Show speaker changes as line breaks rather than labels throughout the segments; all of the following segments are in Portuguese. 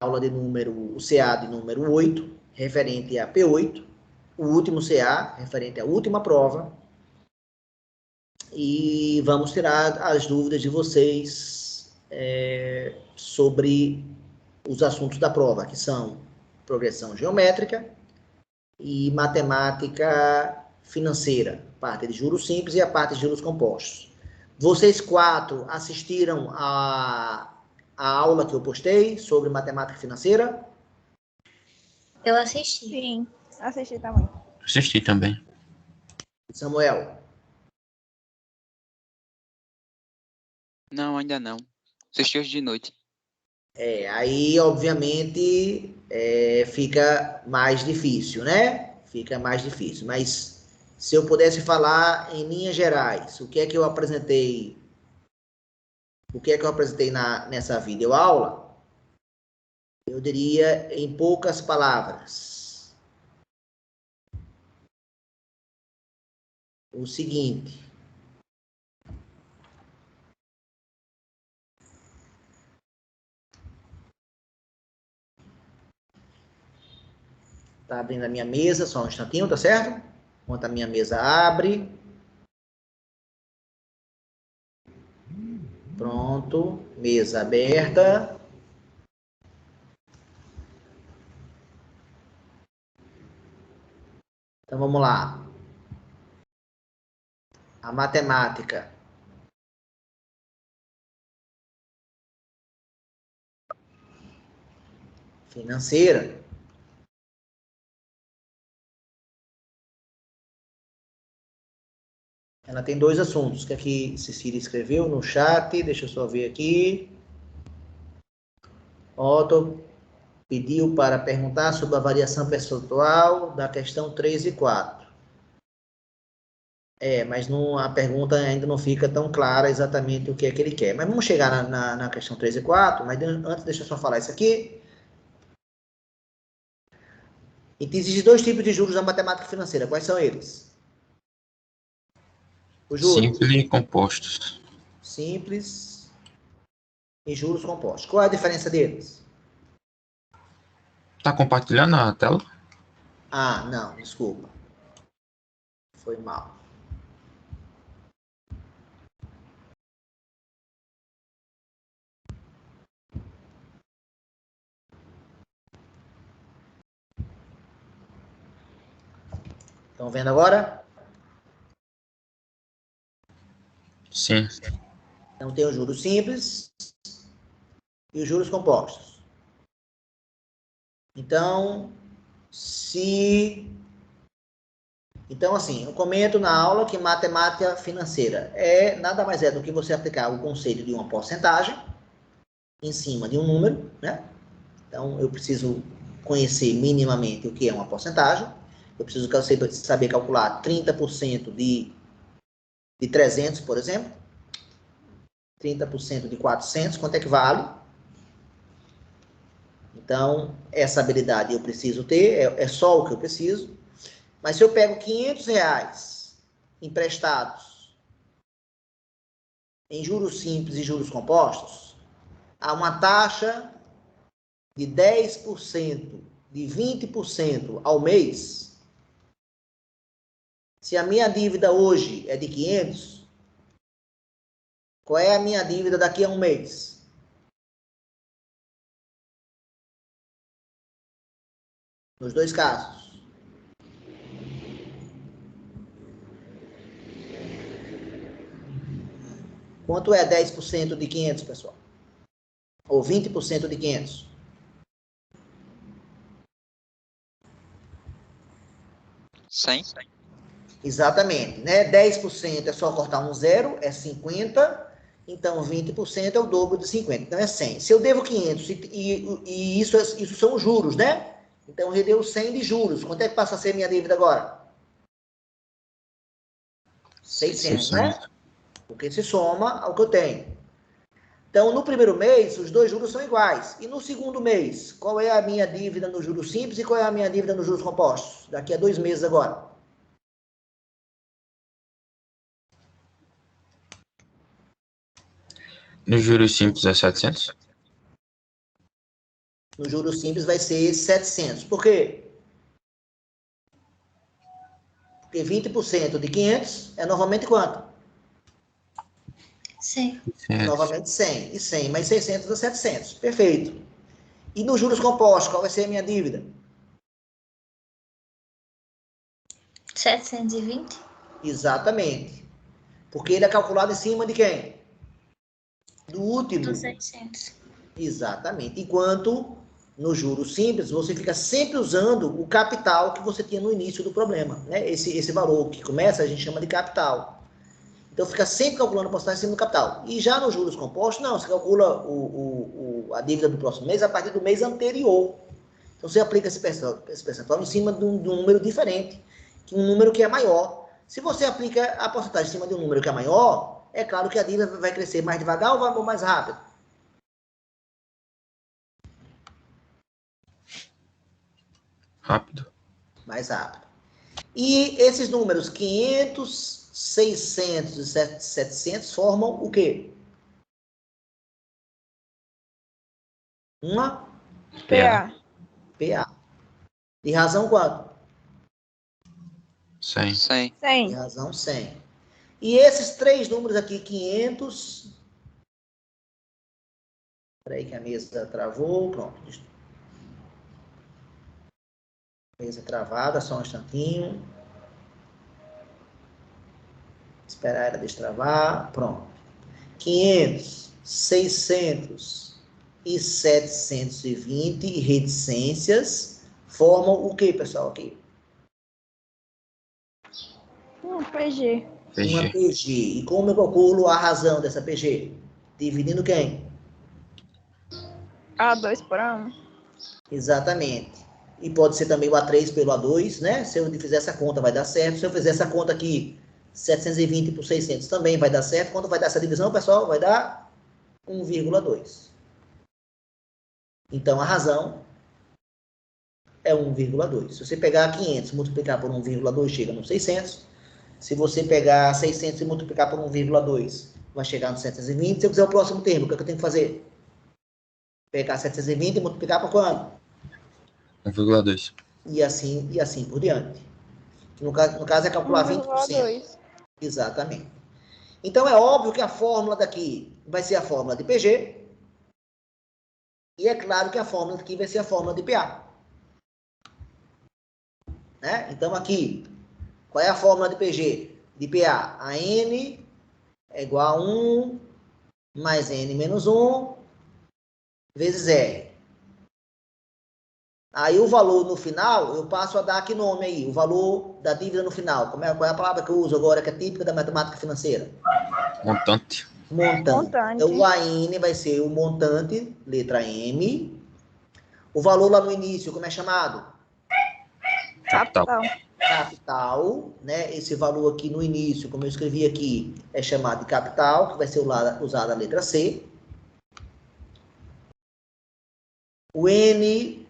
aula de o CA de número 8, referente a P8, o último CA, referente à última prova, e vamos tirar as dúvidas de vocês sobre os assuntos da prova, que são progressão geométrica e matemática financeira, parte de juros simples e a parte de juros compostos. Vocês 4 assistiram a aula que eu postei sobre matemática financeira?
Eu assisti.
Sim, assisti também.
Assisti também.
Samuel?
Não, ainda não. Assisti hoje de noite.
Aí, obviamente, fica mais difícil, né? Fica mais difícil. Mas, se eu pudesse falar em linhas gerais, o que é que eu apresentei? O que é que eu apresentei nessa videoaula? Eu diria em poucas palavras. O seguinte. Tá abrindo a minha mesa, só um instantinho, tá certo? Enquanto a minha mesa abre. Pronto, mesa aberta. Então vamos lá. A matemática financeira ela tem 2 assuntos que aqui Cecília escreveu no chat. Deixa eu só ver aqui. Otto pediu para perguntar sobre a variação percentual da questão 3 e 4. Mas a pergunta ainda não fica tão clara exatamente o que é que ele quer. Mas vamos chegar na questão 3 e 4, mas antes deixa eu só falar isso aqui. E existem 2 tipos de juros na matemática financeira. Quais são eles? Os juros
Simples e compostos.
simples e juros compostos. Qual é a diferença deles?
Tá compartilhando a tela?
Ah, não, desculpa. Foi mal. Estão vendo agora?
Sim.
Então tem os juros simples e os juros compostos. Então, assim, eu comento na aula que matemática financeira nada mais é do que você aplicar o conceito de uma porcentagem em cima de um número, né? Então, eu preciso conhecer minimamente o que é uma porcentagem. Eu preciso saber calcular 30% de 300, por exemplo. 30% de 400, quanto é que vale? Então, essa habilidade eu preciso ter, é só o que eu preciso. Mas se eu pego R$500 emprestados em juros simples e juros compostos, há uma taxa de 10%, de 20% ao mês. Se a minha dívida hoje é de 500, qual é a minha dívida daqui a um mês? Nos 2 casos. Quanto é 10% de 500, pessoal? Ou 20% de 500?
Sim.
Exatamente, né? 10% é só cortar um zero, é 50. Então, 20% é o dobro de 50. Então, é 100. Se eu devo 500 e isso são os juros, né? Então, eu devo 100 de juros. Quanto é que passa a ser minha dívida agora? 600, né? Porque se soma ao que eu tenho. Então, no primeiro mês, os 2 juros são iguais. E no segundo mês, qual é a minha dívida nos juros simples e qual é a minha dívida nos juros compostos? Daqui a 2 meses agora.
Nos juros simples é 700?
No juros simples vai ser 700. Por quê? Porque 20% de 500 é novamente quanto?
100.
100.
Novamente 100. E 100 mais 600 dá 700. Perfeito. E nos juros compostos, qual vai ser a minha dívida?
720.
Exatamente. Porque ele é calculado em cima de quem? Do último.
Do 600.
Exatamente. Enquanto no juros simples, você fica sempre usando o capital que você tinha no início do problema. Né? Esse valor que começa, a gente chama de capital. Então, fica sempre calculando a porcentagem em cima do capital. E já nos juros compostos, não. Você calcula a dívida do próximo mês a partir do mês anterior. Então, você aplica esse percentual em cima de um número diferente, que um número que é maior. Se você aplica a porcentagem em cima de um número que é maior, é claro que a dívida vai crescer mais devagar ou mais rápido?
Rápido.
Mais rápido. E esses números 500, 600 e 700 formam o quê? Uma
PA.
PA. De razão quanto?
100.
100.
De
100.
razão 100. E esses três números aqui, 500... Espera aí que a mesa travou. Pronto. Mesa travada, só um instantinho. Esperar ela destravar. Pronto. 500, 600 e 720 reticências formam o que, pessoal, aqui?
PG.
Uma
PG.
PG. E como eu calculo a razão dessa PG? Dividindo quem?
A2 por A1.
Exatamente. E pode ser também o A3 pelo A2, né? Se eu fizer essa conta, vai dar certo. Se eu fizer essa conta aqui, 720 por 600 também vai dar certo. Quando vai dar essa divisão, pessoal? Vai dar 1,2. Então, a razão é 1,2. Se você pegar 500 e multiplicar por 1,2, chega no 600. Se você pegar 600 e multiplicar por 1,2, vai chegar no 720. Se eu quiser o próximo termo, o que eu tenho que fazer? Pegar 720 e multiplicar por quanto?
1,2.
E assim por diante. No caso é calcular 20%.
1,2.
Exatamente. Então, é óbvio que a fórmula daqui vai ser a fórmula de PG. E é claro que a fórmula daqui vai ser a fórmula de PA. Né? Então, aqui, qual é a fórmula de PG? De PA, a N é igual a 1 mais N menos 1 vezes R. Aí o valor no final, eu passo a dar que nome aí? O valor da dívida no final. Qual é a palavra que eu uso agora, que é típica da matemática financeira?
Montante.
Montante. Então, o AN vai ser o montante, letra M. O valor lá no início, como é chamado?
Capital.
Capital, né? Esse valor aqui no início, como eu escrevi aqui, é chamado de capital, que vai ser usada a letra C. O N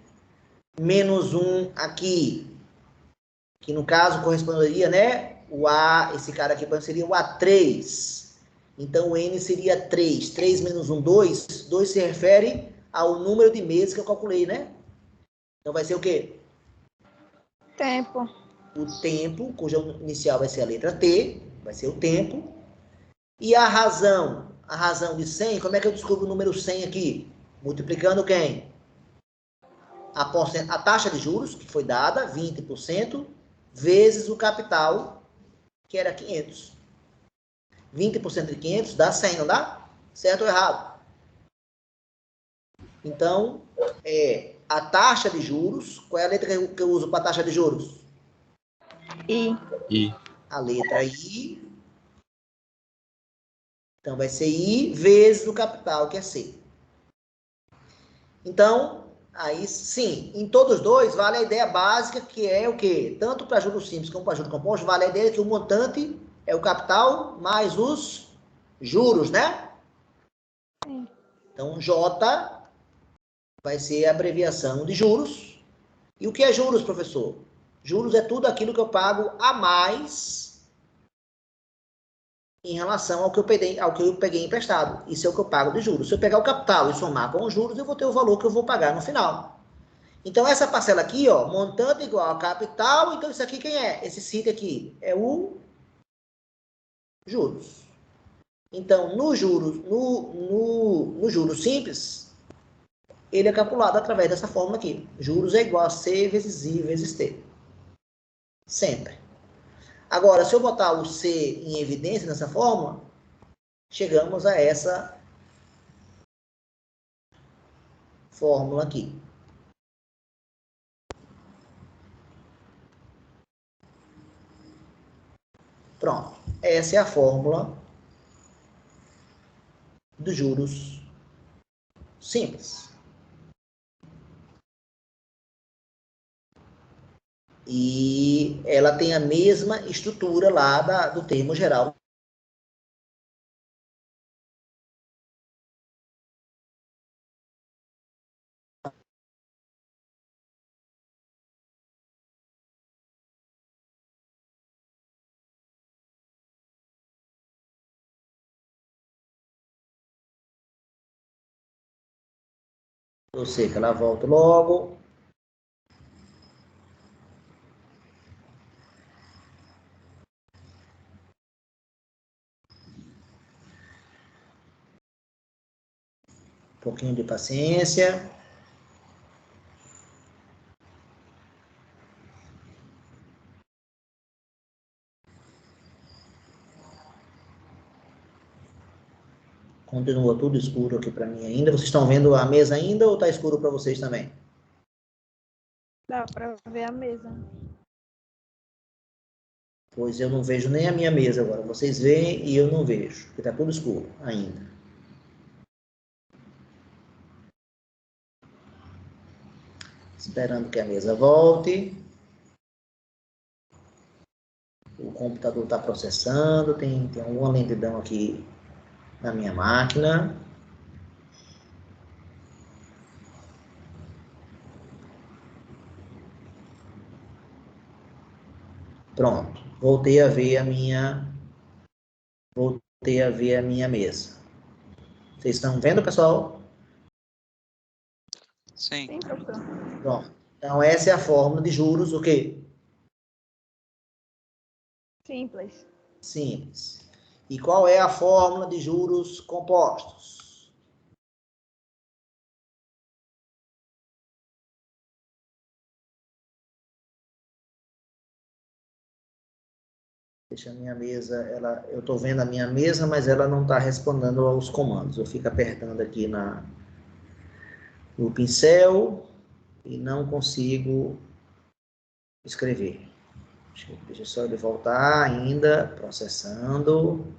menos 1 aqui, que no caso corresponderia, né? O A, esse cara aqui seria o A3. Então, o N seria 3. 3 menos 1, 2. 2 se refere ao número de meses que eu calculei, né? Então, vai ser o quê?
Tempo.
O tempo, cuja inicial vai ser a letra T, vai ser o tempo. E a razão de 100, como é que eu descubro o número 100 aqui? Multiplicando quem? A taxa de juros, que foi dada, 20%, vezes o capital, que era 500. 20% de 500 dá 100, não dá? Certo ou errado? Então, a taxa de juros, qual é a letra que eu uso para a taxa de juros?
I.
A letra I. Então, vai ser I vezes o capital, que é C. Então, aí sim, em todos os dois, vale a ideia básica, que é o quê? Tanto para juros simples como para juros compostos, vale a ideia que o montante é o capital mais os juros, né?
Sim.
Então, J vai ser a abreviação de juros. E o que é juros, professor? Juros é tudo aquilo que eu pago a mais em relação ao que eu peguei emprestado. Isso é o que eu pago de juros. Se eu pegar o capital e somar com os juros, eu vou ter o valor que eu vou pagar no final. Então, essa parcela aqui, ó, montante igual a capital, então isso aqui quem é? Esse sítio aqui é o juros. Então, no juros simples, ele é calculado através dessa fórmula aqui. Juros é igual a C vezes I vezes T. Sempre. Agora, se eu botar o C em evidência nessa fórmula, chegamos a essa fórmula aqui. Pronto. Essa é a fórmula dos juros simples. E ela tem a mesma estrutura lá do termo geral. Eu sei que ela volta logo. Um pouquinho de paciência. Continua tudo escuro aqui para mim ainda. Vocês estão vendo a mesa ainda ou está escuro para vocês também?
Dá pra ver a mesa.
Pois eu não vejo nem a minha mesa agora. Vocês veem e eu não vejo, porque está tudo escuro ainda. Esperando que a mesa volte. O computador está processando. Tem alguma lentidão aqui na minha máquina. Pronto. Voltei a ver a minha mesa. Vocês estão vendo, pessoal?
Sim.
Sim, professor.
Pronto. Então, essa é a fórmula de juros, o quê?
Simples.
Simples. E qual é a fórmula de juros compostos? Deixa a minha mesa, eu estou vendo a minha mesa, mas ela não está respondendo aos comandos. Eu fico apertando aqui no pincel e não consigo escrever. Deixa só ele voltar ainda, processando.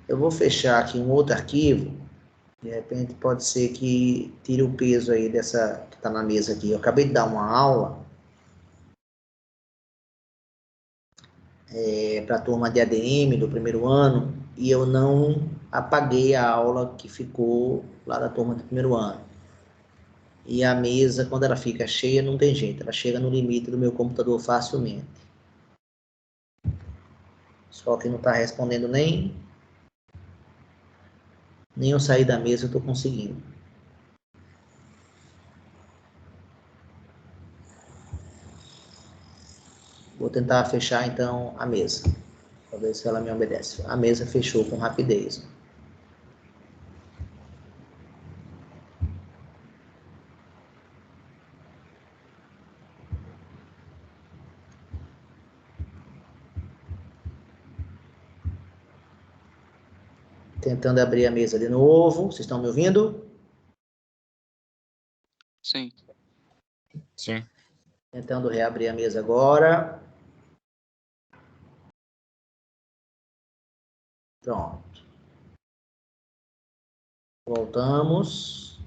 Eu vou fechar aqui um outro arquivo. De repente pode ser que tire o peso aí dessa que está na mesa aqui. Eu acabei de dar uma aula para a turma de ADM do primeiro ano e eu não apaguei a aula que ficou lá da turma do primeiro ano. E a mesa, quando ela fica cheia, não tem jeito. Ela chega no limite do meu computador facilmente. Só que não está respondendo nem eu sair da mesa eu estou conseguindo. Vou tentar fechar então a mesa. Para ver se ela me obedece. A mesa fechou com rapidez. Tentando abrir a mesa de novo. Vocês estão me ouvindo?
Sim.
Sim.
Tentando reabrir a mesa agora. Pronto. Voltamos.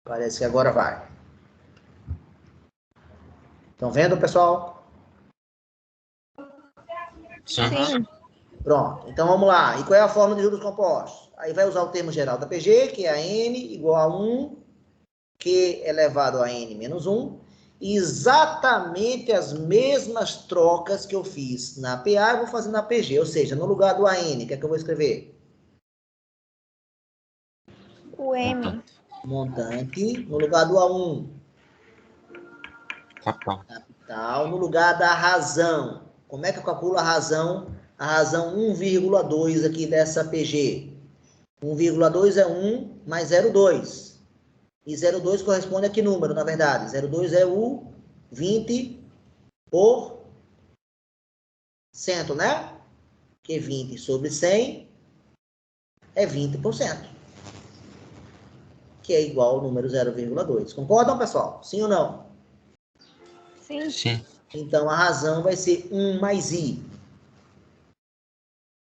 Parece que agora vai. Estão vendo, pessoal?
Sim.
Sim.
Pronto, então vamos lá. E qual é a fórmula de juros compostos? Aí vai usar o termo geral da PG, que é a N igual a 1, Q elevado a N menos 1. Exatamente as mesmas trocas que eu fiz na PA, eu vou fazer na PG. Ou seja, no lugar do AN, o que é que eu vou escrever?
O M.
Montante. No lugar do A1,
Capital.
capital. No lugar da razão. Como é que eu calculo a razão? A razão 1,2 aqui dessa PG. 1,2 é 1 mais 0,2. E 0,2 corresponde a que número, na verdade? 0,2 é o 20%, né? Que 20 sobre 100 é 20%. Que é igual ao número 0,2. Concordam, pessoal? Sim ou não?
Sim.
Sim.
Então, a razão vai ser 1 mais I.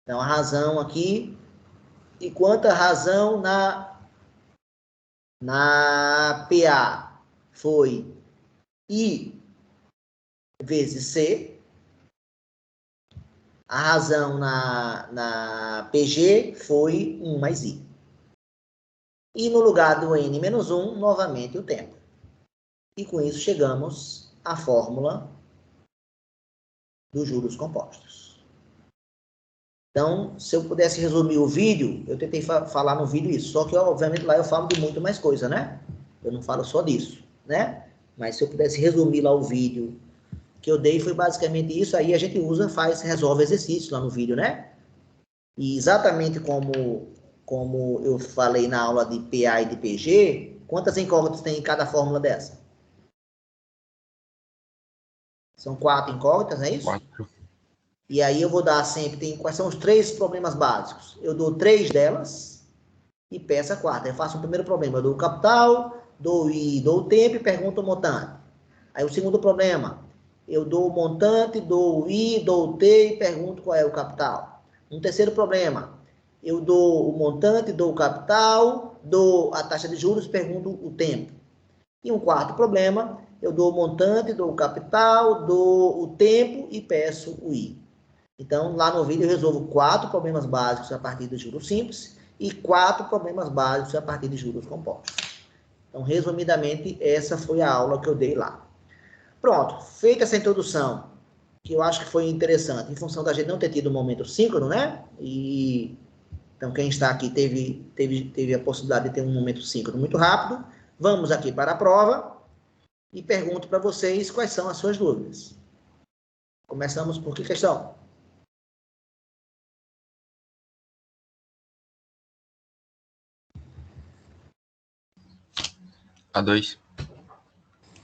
Então, a razão aqui, e quanto a razão na PA foi I vezes C. A razão na PG foi 1 mais I. E no lugar do N menos 1, novamente o tempo. E com isso chegamos à fórmula dos juros compostos. Então, se eu pudesse resumir o vídeo, eu tentei falar no vídeo isso, só que, obviamente, lá eu falo de muito mais coisa, né? Eu não falo só disso, né? Mas se eu pudesse resumir lá o vídeo que eu dei, foi basicamente isso, aí a gente usa, resolve exercício lá no vídeo, né? E exatamente como eu falei na aula de PA e de PG, quantas incógnitas tem em cada fórmula dessa? São 4 incógnitas, não é isso?
4.
E aí eu vou dar sempre, quais são os 3 problemas básicos? Eu dou 3 delas e peço a quarta. Eu faço o primeiro problema, eu dou o capital, dou o I, dou o tempo e pergunto o montante. Aí o segundo problema, eu dou o montante, dou o I, dou o T e pergunto qual é o capital. Um terceiro problema, eu dou o montante, dou o capital, dou a taxa de juros e pergunto o tempo. E um quarto problema, eu dou o montante, dou o capital, dou o tempo e peço o I. Então, lá no vídeo eu resolvo 4 problemas básicos a partir de juros simples e 4 problemas básicos a partir de juros compostos. Então, resumidamente, essa foi a aula que eu dei lá. Pronto, feita essa introdução, que eu acho que foi interessante, em função da gente não ter tido um momento síncrono, né? Então, quem está aqui teve a possibilidade de ter um momento síncrono muito rápido. Vamos aqui para a prova e pergunto para vocês quais são as suas dúvidas. Começamos por que questão?
A2.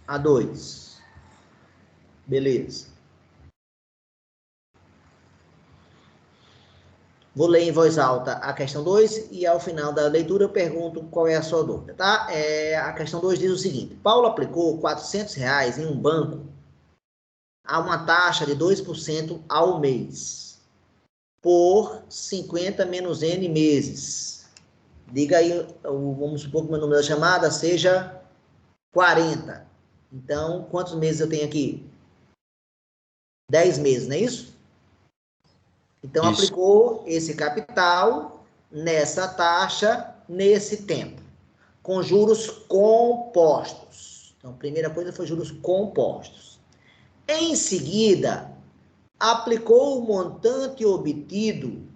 A2. Beleza. Vou ler em voz alta a questão 2 e ao final da leitura eu pergunto qual é a sua dúvida, tá? A questão 2 diz o seguinte: Paulo aplicou R$ 400 em um banco a uma taxa de 2% ao mês por 50 menos N meses. Diga aí, vamos supor que o meu número da chamada seja 40. Então, quantos meses eu tenho aqui? 10 meses, não é isso? Então,
Isso.
aplicou esse capital nessa taxa, nesse tempo, com juros compostos. Então, a primeira coisa foi juros compostos. Em seguida, aplicou o montante obtido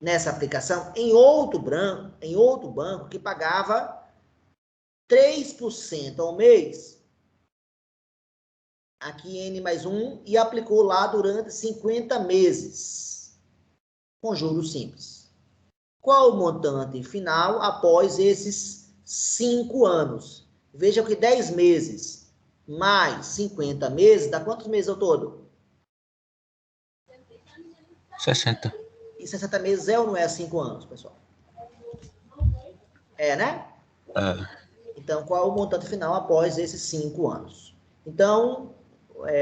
nessa aplicação em outro banco que pagava 3% ao mês, aqui N mais 1, e aplicou lá durante 50 meses, com juros simples. Qual o montante final após esses 5 anos? Veja que 10 meses mais 50 meses, dá quantos meses ao todo?
60.
E 60 meses é ou não é 5 anos, pessoal? É, né?
É.
Então, qual o montante final após esses 5 anos? Então,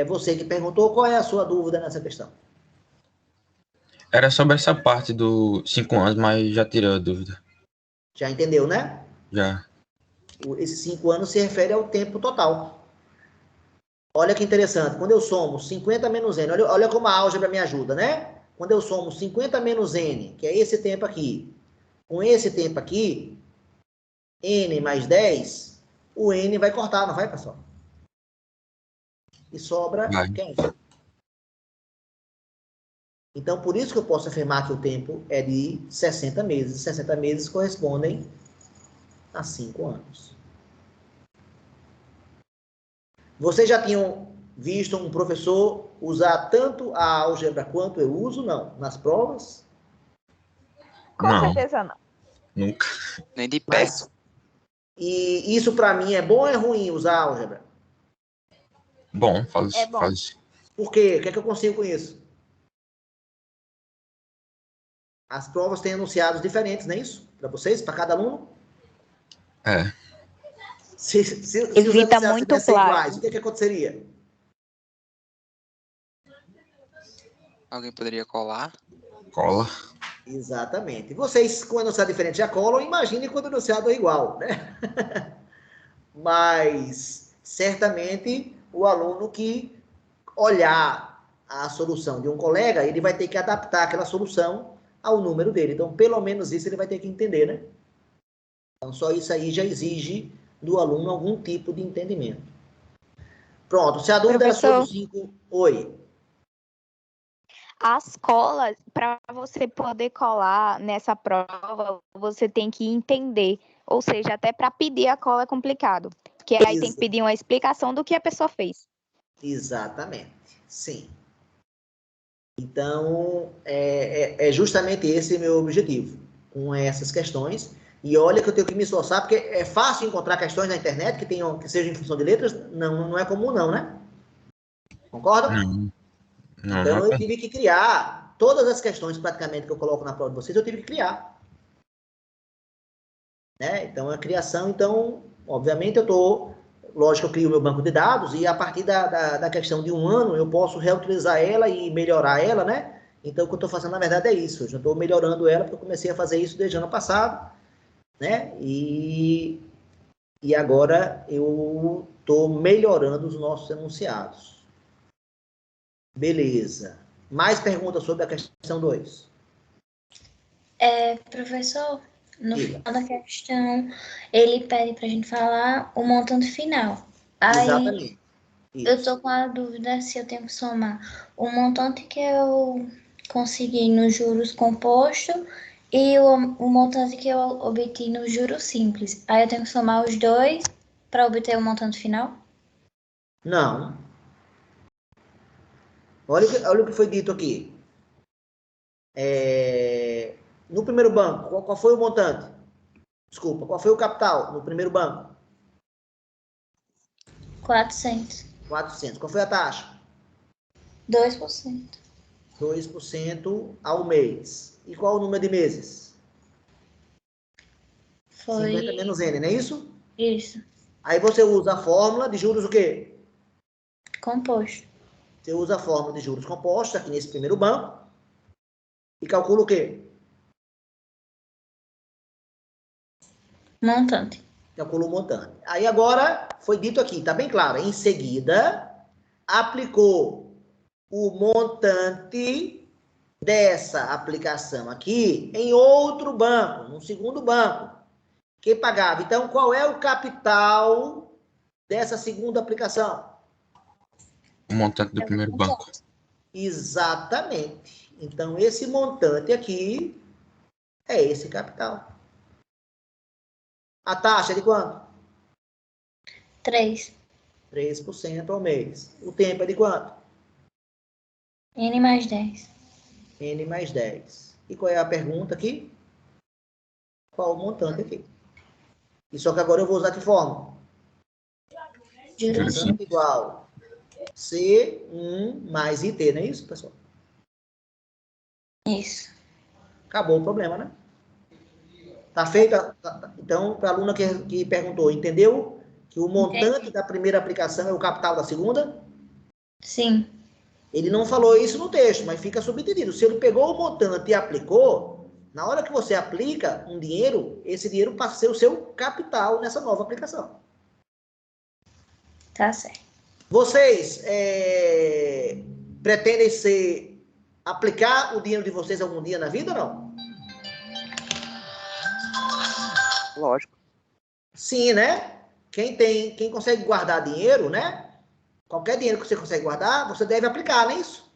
você que perguntou, qual é a sua dúvida nessa questão?
Era sobre essa parte dos 5 anos, mas já tirei a dúvida.
Já entendeu, né?
Já.
Esses 5 anos se refere ao tempo total. Olha que interessante. Quando eu somo 50 menos n, olha como a álgebra me ajuda, né? Quando eu somo 50 menos n, que é esse tempo aqui, com esse tempo aqui, n mais 10, o n vai cortar, não vai, pessoal? E sobra
Vai.
15. Então, por isso que eu posso afirmar que o tempo é de 60 meses. 60 meses correspondem a 5 anos. Vocês já tinham visto um professor usar tanto a álgebra quanto eu uso? Não. Nas provas?
Com
Não.
certeza não.
Nunca.
Nem de perto.
Mas, e isso para mim é bom ou é ruim usar a álgebra?
Bom, faz,
É bom.
faz.
Por quê? O que é que eu consigo com isso? As provas têm enunciados diferentes, não é isso? Para vocês, para cada aluno?
É.
Se os
Evita
enunciados
muito
tivessem
plágio.
iguais, o que aconteceria?
Alguém poderia colar?
Cola.
Exatamente. Vocês, com enunciado diferente, já colam, imagine quando o enunciado é igual, né? Mas, certamente, o aluno que olhar a solução de um colega, ele vai ter que adaptar aquela solução ao número dele. Então, pelo menos isso ele vai ter que entender, né? Então, só isso aí já exige do aluno algum tipo de entendimento. Pronto, se a dúvida era sobre
Professor,
o 5, oi.
as colas, para você poder colar nessa prova, você tem que entender. Ou seja, até para pedir a cola é complicado. Porque aí tem que pedir uma explicação do que a pessoa fez.
Exatamente, sim. Então, é justamente esse meu objetivo com essas questões. E olha que eu tenho que me esforçar, porque é fácil encontrar questões na internet que sejam em função de letras, não é comum não, né? Concorda?
Não. Não,
Então,
não.
eu tive que criar todas as questões praticamente que eu coloco na prova de vocês, eu tive que criar. Né? Então, a criação, então, obviamente eu estou, lógico, eu crio o meu banco de dados e a partir da questão de um ano eu posso reutilizar ela e melhorar ela, né? Então, o que eu estou fazendo, na verdade, é isso. Eu já estou melhorando ela, porque eu comecei a fazer isso desde o ano passado, né? E agora eu estou melhorando os nossos enunciados. Beleza. Mais perguntas sobre a questão 2?
Professor, no
Diga.
final da questão, ele pede para a gente falar o montante final. Aí
Exatamente.
eu
Isso.
tô com a dúvida se eu tenho que somar o montante que eu consegui nos juros compostos e o montante que eu obtive no juros simples. Aí eu tenho que somar os dois para obter o montante final?
Não. Olha o que foi dito aqui. No primeiro banco, qual foi o montante? Desculpa, qual foi o capital no primeiro banco?
400.
400. Qual foi a taxa?
2%.
2% ao mês. E qual o número de meses?
Foi
50 menos N, não é isso?
isso.
Aí você usa a fórmula de juros o quê?
Composto.
Você usa a fórmula de juros compostos aqui nesse primeiro banco e calcula o quê?
Montante.
Calcula o montante. Aí agora, foi dito aqui, tá bem claro. Em seguida, aplicou o montante dessa aplicação aqui em outro banco, no segundo banco, que pagava. Então, qual é o capital dessa segunda aplicação?
O montante do primeiro banco.
Exatamente. Então, esse montante aqui é esse capital. A taxa é de quanto?
3.
3% ao mês. O tempo é de quanto?
N mais 10.
N mais 10. E qual é a pergunta aqui? Qual o montante aqui? E só que agora eu vou usar que forma?
Juros simples.
Montante igual C1 mais IT, não é isso, pessoal?
Isso.
Acabou o problema, né? Tá feita? Então, para a aluna que perguntou, entendeu que o montante da primeira aplicação é o capital da segunda?
Sim.
Ele não falou isso no texto, mas fica subentendido. Se ele pegou o montante e aplicou, na hora que você aplica um dinheiro, esse dinheiro passa a ser o seu capital nessa nova aplicação.
Tá certo.
Vocês pretendem aplicar o dinheiro de vocês algum dia na vida ou não?
Lógico.
Sim, né? Quem consegue guardar dinheiro, né? Qualquer dinheiro que você consegue guardar, você deve aplicar, não é isso?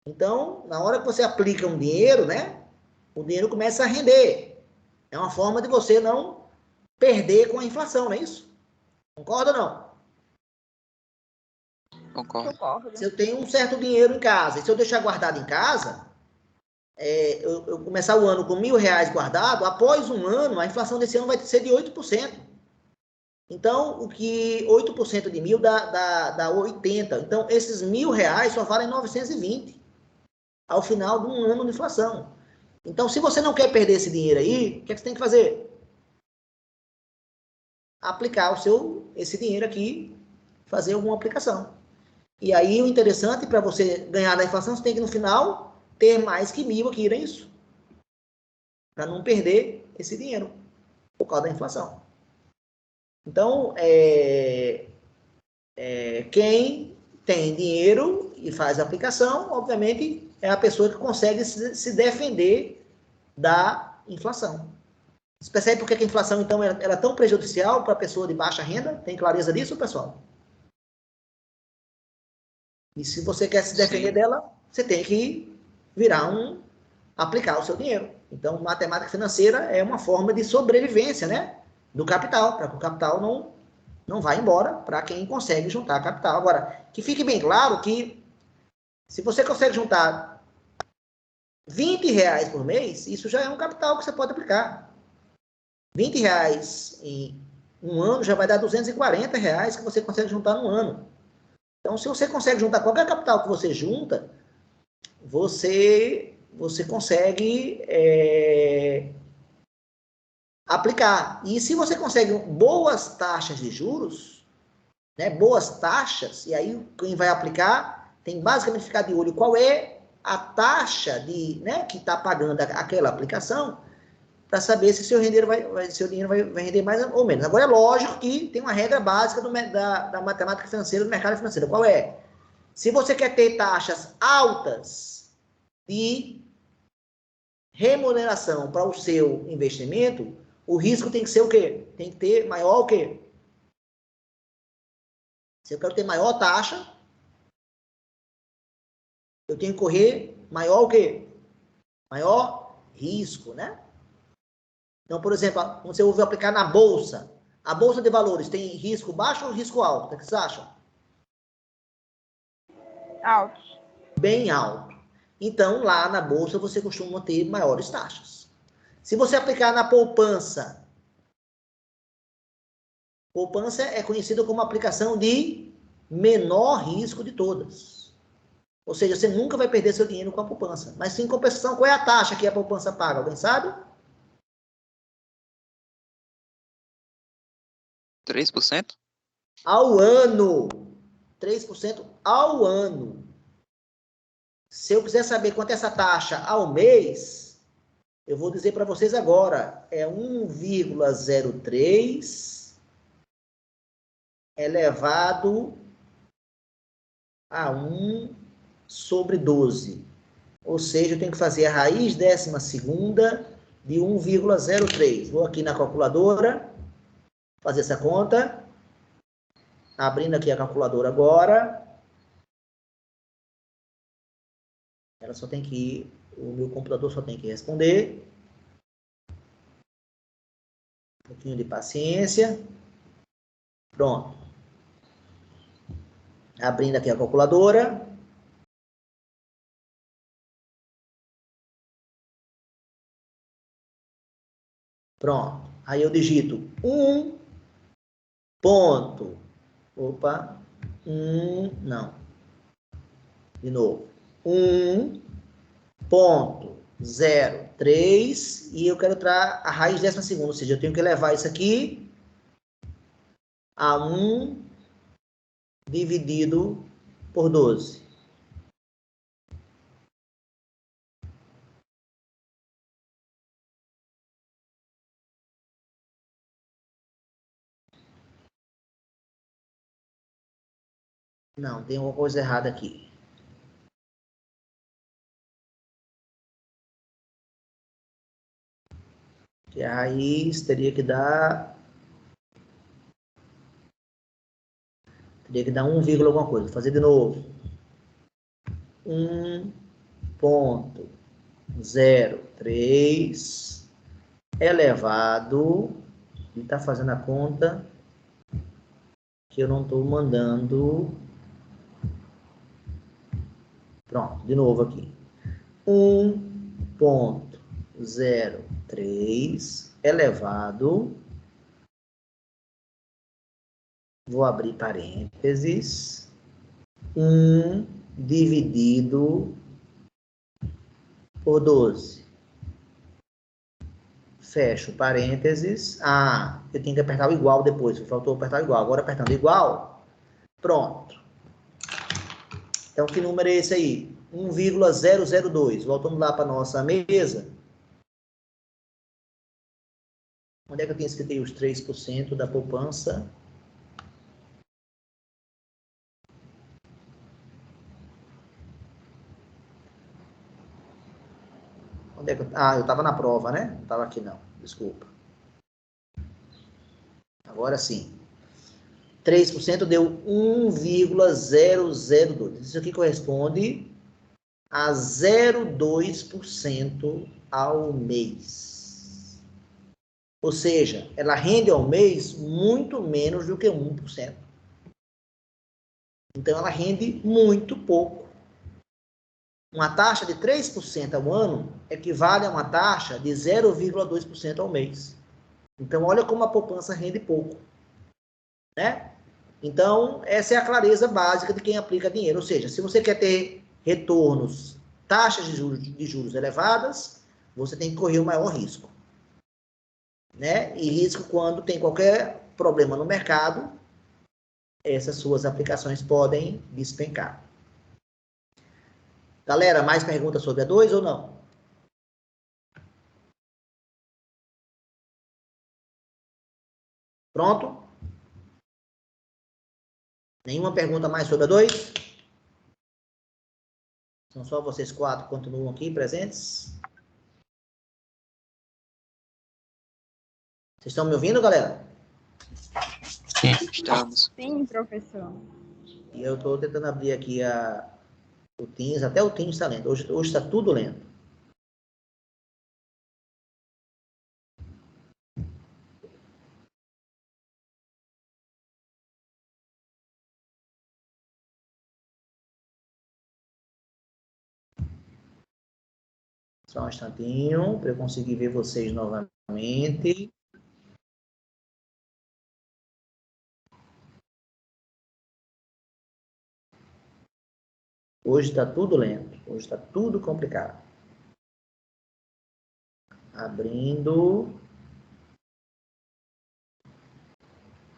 Então, na hora que você aplica um dinheiro, né? O dinheiro começa a render. É uma forma de você não perder com a inflação, não é isso? Concorda ou não?
Concordo.
Concordo.
Se eu tenho um certo dinheiro em casa, e se eu deixar guardado em casa, eu começar o ano com R$ 1.000 guardado, após um ano, a inflação desse ano vai ser de 8%. Então, o que 8% de 1.000 dá 80. Então, esses R$ 1.000 só valem 920 ao final de um ano de inflação. Então, se você não quer perder esse dinheiro aí, o que, é que você tem que fazer? Aplicar esse dinheiro aqui, fazer alguma aplicação. E aí, o interessante, para você ganhar da inflação, você tem que, no final, ter mais que 1.000 aqui, não é isso? Para não perder esse dinheiro, por causa da inflação. Então, quem tem dinheiro e faz a aplicação, obviamente, é a pessoa que consegue se defender da inflação. Você percebe por que a inflação, então, ela é tão prejudicial para a pessoa de baixa renda? Tem clareza disso, pessoal? E se você quer se defender
Sim.
dela, você tem que aplicar o seu dinheiro. Então, matemática financeira é uma forma de sobrevivência, né? Do capital, para que o capital não vá embora para quem consegue juntar capital. Agora, que fique bem claro que se você consegue juntar R$ 20 por mês, isso já é um capital que você pode aplicar. R$ 20 em um ano já vai dar R$ 240 que você consegue juntar no ano. Então, se você consegue juntar qualquer capital que você junta, você consegue aplicar. E se você consegue boas taxas de juros, né, boas taxas, e aí quem vai aplicar tem basicamente que ficar de olho qual é a taxa né, que está pagando aquela aplicação, para saber se seu dinheiro vai render mais ou menos. Agora, é lógico que tem uma regra básica da matemática financeira, do mercado financeiro. Qual é? Se você quer ter taxas altas de remuneração para o seu investimento, o risco tem que ser o quê? Tem que ter maior o quê? Se eu quero ter maior taxa, eu tenho que correr maior o quê? Maior risco, né? Então, por exemplo, você ouve aplicar na bolsa. A bolsa de valores tem risco baixo ou risco alto? O que vocês acham?
Alto.
Bem alto. Então, lá na bolsa você costuma ter maiores taxas. Se você aplicar na poupança, poupança é conhecida como a aplicação de menor risco de todas. Ou seja, você nunca vai perder seu dinheiro com a poupança. Mas, em compensação, qual é a taxa que a poupança paga? Alguém sabe?
3%?
Ao ano. 3% ao ano. Se eu quiser saber quanto é essa taxa ao mês, eu vou dizer para vocês agora. É 1,03 elevado a 1/12. Ou seja, eu tenho que fazer a raiz 12ª de 1,03. Vou aqui na calculadora, fazer essa conta. Abrindo aqui a calculadora agora. Ela só tem que ir, o meu computador só tem que responder. Um pouquinho de paciência. Pronto. Abrindo aqui a calculadora. Pronto. Aí eu digito 1 ponto. Opa. Não. De novo. 1,03 e eu quero tirar a raiz 12ª, ou seja, eu tenho que levar isso aqui a 1 dividido por 12. Não, tem alguma coisa errada aqui. Que a raiz teria que dar 1, alguma coisa. Vou fazer de novo. 1,03 elevado, ele está fazendo a conta que eu não estou mandando. Pronto, de novo aqui. 1,03 elevado, vou abrir parênteses, 1 dividido por 12. Fecho parênteses. Ah, eu tenho que apertar o igual depois. Faltou apertar o igual. Agora apertando igual. Pronto. Então, que número é esse aí? 1,002. Voltando lá para a nossa mesa. Onde é que eu tenho escrito aí os 3% da poupança? Onde é que eu estava na prova, né? Não estava aqui, não. Desculpa. Agora sim. 3% deu 1,002. Isso aqui corresponde a 0,2% ao mês. Ou seja, ela rende ao mês muito menos do que 1%. Então, ela rende muito pouco. Uma taxa de 3% ao ano equivale a uma taxa de 0,2% ao mês. Então, olha como a poupança rende pouco. Né? Então, essa é a clareza básica de quem aplica dinheiro. Ou seja, se você quer ter retornos, taxas de juros elevadas, você tem que correr o maior risco. Né? E risco quando tem qualquer problema no mercado, essas suas aplicações podem despencar. Galera, mais perguntas sobre a 2 ou não? Pronto? Nenhuma pergunta mais sobre a 2? São só vocês 4 que continuam aqui presentes? Vocês estão me ouvindo, galera?
Sim.
Estamos.
Sim, professor.
E eu estou tentando abrir aqui o Teams, até o Teams está lento. Hoje está tudo lento. Só um instantinho para eu conseguir ver vocês novamente. Hoje está tudo lento. Hoje está tudo complicado. Abrindo.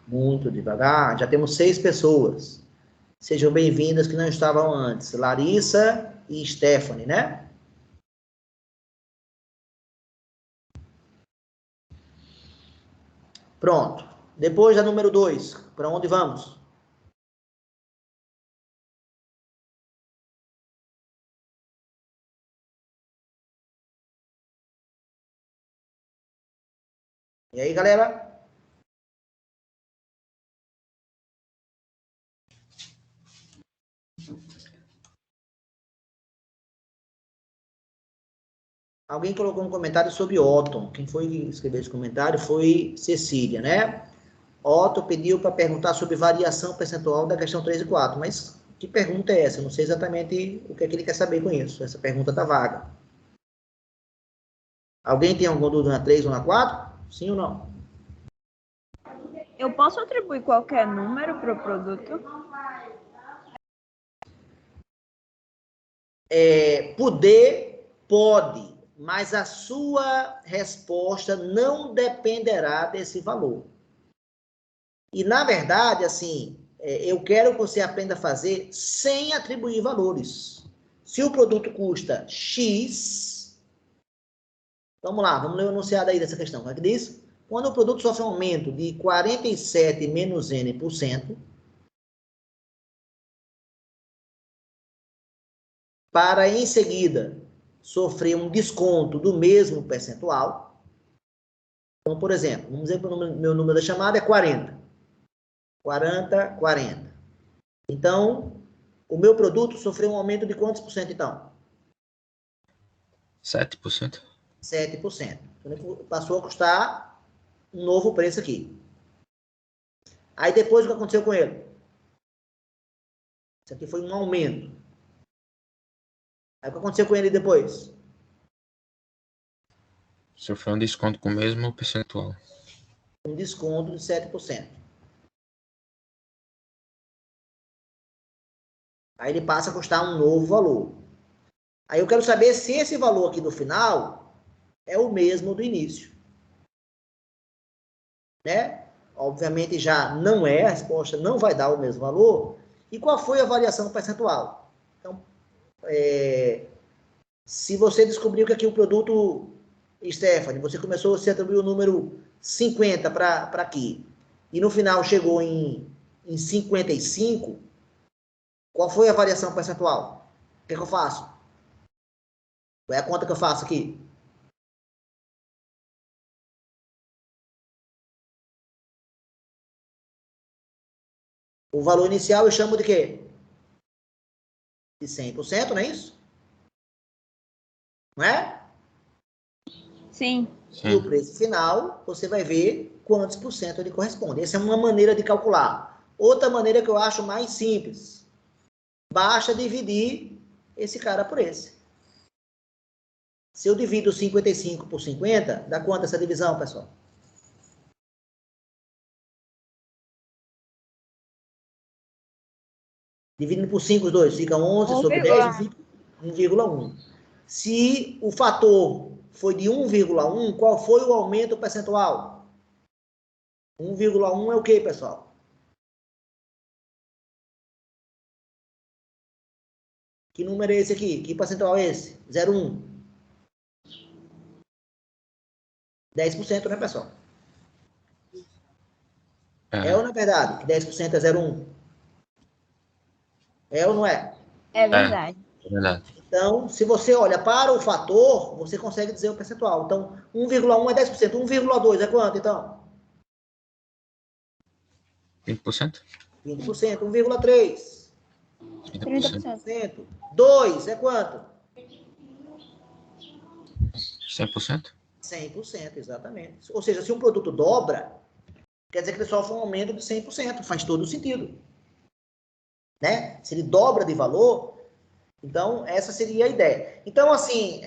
Muito devagar. Já temos 6 pessoas. Sejam bem-vindas que não estavam antes. Larissa e Stephanie, né? Pronto. Depois da número 2, para onde vamos? E aí, galera? Alguém colocou um comentário sobre Otton. Quem foi que escreveu esse comentário foi Cecília, né? Otton pediu para perguntar sobre variação percentual da questão 3 e 4, mas que pergunta é essa? Eu não sei exatamente o que é que ele quer saber com isso. Essa pergunta está vaga. Alguém tem alguma dúvida na 3 ou na 4? Sim ou não?
Eu posso atribuir qualquer número para o produto?
Poder, pode, mas a sua resposta não dependerá desse valor. E, na verdade, assim, eu quero que você aprenda a fazer sem atribuir valores. Se o produto custa X, vamos lá, vamos ler o enunciado aí dessa questão. Como é que diz? Quando o produto sofre um aumento de 47 menos N%, para em seguida sofrer um desconto do mesmo percentual. Então, por exemplo, vamos dizer que meu número da chamada é 40. 40, 40. Então, o meu produto sofreu um aumento de quantos por cento, então?
7%.
7%. Então, passou a custar um novo preço aqui. Aí depois o que aconteceu com ele? Isso aqui foi um aumento. Aí o que aconteceu com ele depois?
Sofreu um desconto com o mesmo percentual.
Um desconto de 7%. Aí ele passa a custar um novo valor. Aí eu quero saber se esse valor aqui do final é o mesmo do início. Né? Obviamente já não é, a resposta não vai dar o mesmo valor. E qual foi a variação percentual? Então, se você descobriu que aqui o produto, Stephanie, você começou a se atribuir o número 50 para aqui, e no final chegou em 55, qual foi a variação percentual? O que é que eu faço? Qual é a conta que eu faço aqui? O valor inicial eu chamo de quê? De 100%, não é isso? Não é?
Sim.
E o preço final, você vai ver quantos por cento ele corresponde. Essa é uma maneira de calcular. Outra maneira que eu acho mais simples. Basta dividir esse cara por esse. Se eu divido 55 por 50, dá quanto essa divisão, pessoal? Dividindo por 5 os dois, fica 11 sobre 10, fica 1,1. Se o fator foi de 1,1, qual foi o aumento percentual? 1,1 é o quê, pessoal? Que número é esse aqui? Que percentual é esse? 0,1. 10%, né, pessoal? É ou não é verdade? Que 10% é 0,1? É ou não é?
É verdade.
É verdade.
Então, se você olha para o fator, você consegue dizer o percentual. Então, 1,1 é 10%. 1,2 é quanto, então?
20%?
20%. 1,3.
30%.
30%.
2 é quanto?
100%?
100%, exatamente. Ou seja, se um produto dobra, quer dizer que ele sofre um aumento de 100%. Faz todo o sentido. Né? Se ele dobra de valor, então essa seria a ideia. Então, assim,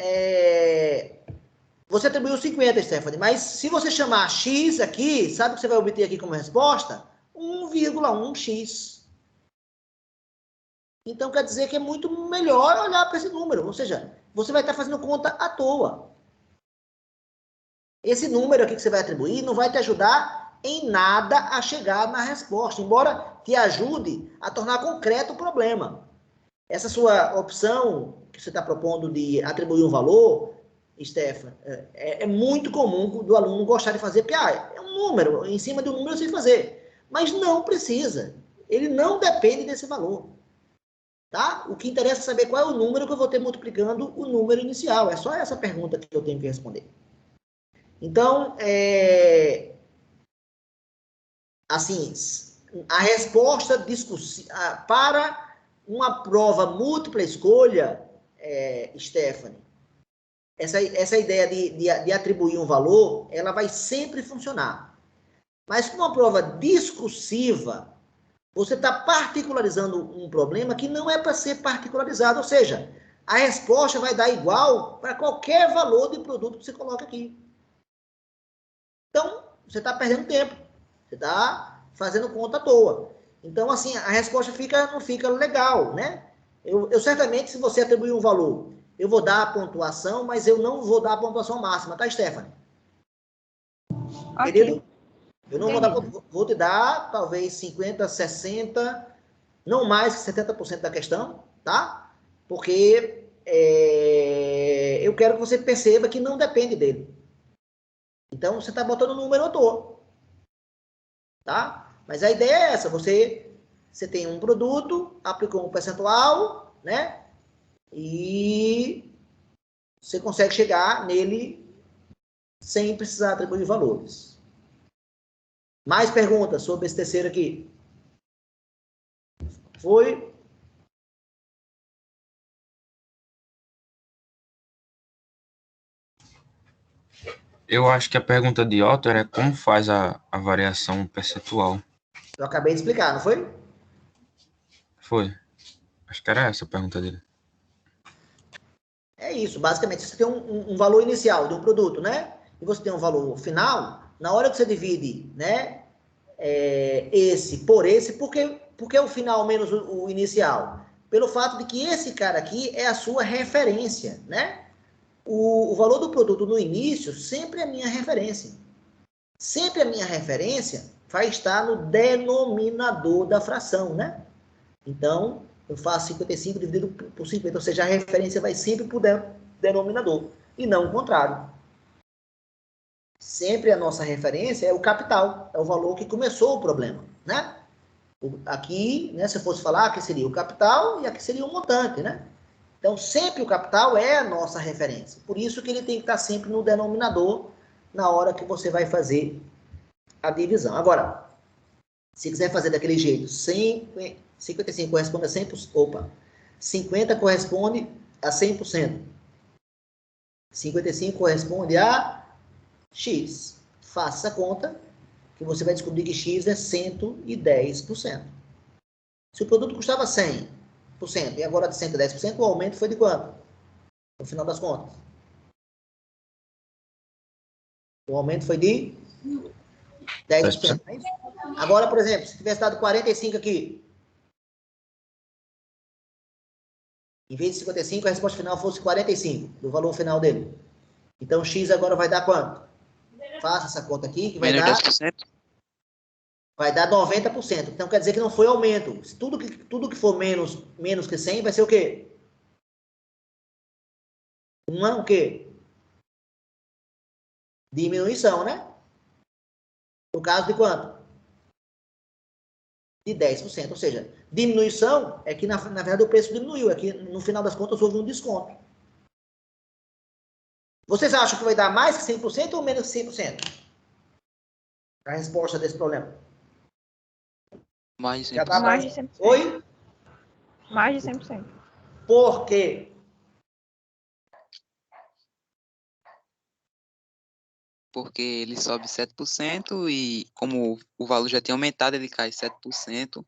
você atribuiu 50, Stephanie, mas se você chamar x aqui, sabe o que você vai obter aqui como resposta? 1,1x. Então, quer dizer que é muito melhor olhar para esse número. Ou seja, você vai estar fazendo conta à toa. Esse número aqui que você vai atribuir não vai te ajudar em nada a chegar na resposta, embora te ajude a tornar concreto o problema. Essa sua opção que você está propondo de atribuir um valor, Stefan, é muito comum do aluno gostar de fazer, porque é um número, em cima de um número eu sei fazer. Mas não precisa. Ele não depende desse valor. Tá? O que interessa é saber qual é o número que eu vou ter multiplicando o número inicial. É só essa pergunta que eu tenho que responder. Então, assim, a resposta para uma prova múltipla escolha, Stephanie, essa ideia de atribuir um valor, ela vai sempre funcionar. Mas com uma prova discursiva, você está particularizando um problema que não é para ser particularizado. Ou seja, a resposta vai dar igual para qualquer valor de produto que você coloca aqui. Então, você está perdendo tempo. Você está fazendo conta à toa. Então, assim, a resposta não fica legal, né? Eu certamente, se você atribuir um valor, eu vou dar a pontuação, mas eu não vou dar a pontuação máxima, tá, Stephanie?
Ok.
Entendido? Eu não vou te dar, talvez, 50, 60, não mais que 70% da questão, tá? Porque eu quero que você perceba que não depende dele. Então, você está botando o número à toa. Tá? Mas a ideia é essa, você tem um produto, aplicou um percentual, né? e você consegue chegar nele sem precisar atribuir valores. Mais perguntas sobre esse terceiro aqui? Foi?
Eu acho que a pergunta de Otto era como faz a variação percentual.
Eu acabei de explicar, não foi?
Foi. Acho que era essa a pergunta dele.
É isso, basicamente, você tem um valor inicial de um produto, né? E você tem um valor final, na hora que você divide, né, esse por esse, por que o final menos o inicial? Pelo fato de que esse cara aqui é a sua referência, né? O valor do produto no início sempre é a minha referência. Sempre a minha referência vai estar no denominador da fração, né? Então, eu faço 55 dividido por 50, ou seja, a referência vai sempre para o denominador, e não o contrário. Sempre a nossa referência é o capital, é o valor que começou o problema, né? Aqui, né, se eu fosse falar, aqui seria o capital e aqui seria o montante, né? Então, sempre o capital é a nossa referência. Por isso que ele tem que estar sempre no denominador na hora que você vai fazer a divisão. Agora, se quiser fazer daquele jeito, 55 corresponde a 100%. Opa, 50 corresponde a 100%. 55 corresponde a X. Faça essa conta, que você vai descobrir que X é 110%. Se o produto custava 100% e agora de 110%, o aumento foi de quanto? No final das contas. O aumento foi de 10%. Agora, por exemplo, se tivesse dado 45 aqui, em vez de 55, a resposta final fosse 45, do valor final dele. Então, X agora vai dar quanto? Faça essa conta aqui, que vai
Menos
dar...
10%.
Vai dar 90%. Então, quer dizer que não foi aumento. Tudo que for menos que 100 vai ser o quê? O quê? Diminuição, né? No caso de quanto? De 10%. Ou seja, diminuição é que, na verdade, o preço diminuiu. É que, no final das contas, houve um desconto. Vocês acham que vai dar mais que 100% ou menos que 100%? A resposta desse problema.
Mais de
Já
100%.
dá
Mais de 100%.
Oi?
Mais de 100%.
Por quê?
Porque ele sobe 7% e como o valor já tinha aumentado, ele cai 7%.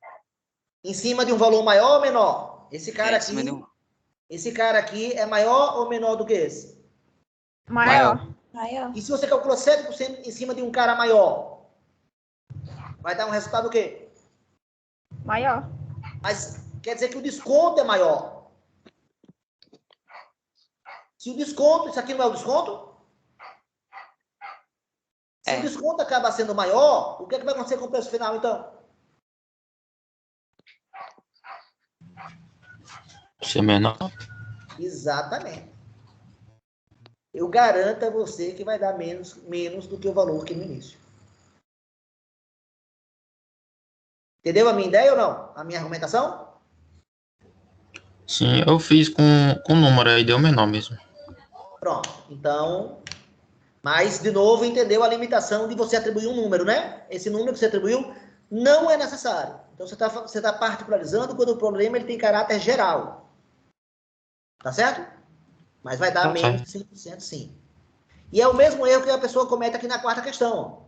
Em cima de um valor maior ou menor? Esse cara
Em cima de
aqui... Esse cara aqui é maior ou menor do que esse?
Maior.
Maior.
E se você calcula 7% em cima de um cara maior, vai dar um resultado o quê?
Maior.
Mas quer dizer que o desconto é maior. Se o desconto, isso aqui não é o desconto? Se o desconto acaba sendo maior, o que é que vai acontecer com o preço final, então?
Ser menor.
Exatamente. Eu garanto a você que vai dar menos do que o valor aqui no início. Entendeu a minha ideia ou não? A minha argumentação?
Sim, eu fiz com número aí, deu menor mesmo.
Pronto. Então, mas, de novo, entendeu a limitação de você atribuir um número, né? Esse número que você atribuiu não é necessário. Então, você tá particularizando quando o problema ele tem caráter geral. Tá certo? Mas vai dar
Tá
menos
certo.
de 100%, sim. E é o mesmo erro que a pessoa comete aqui na quarta questão.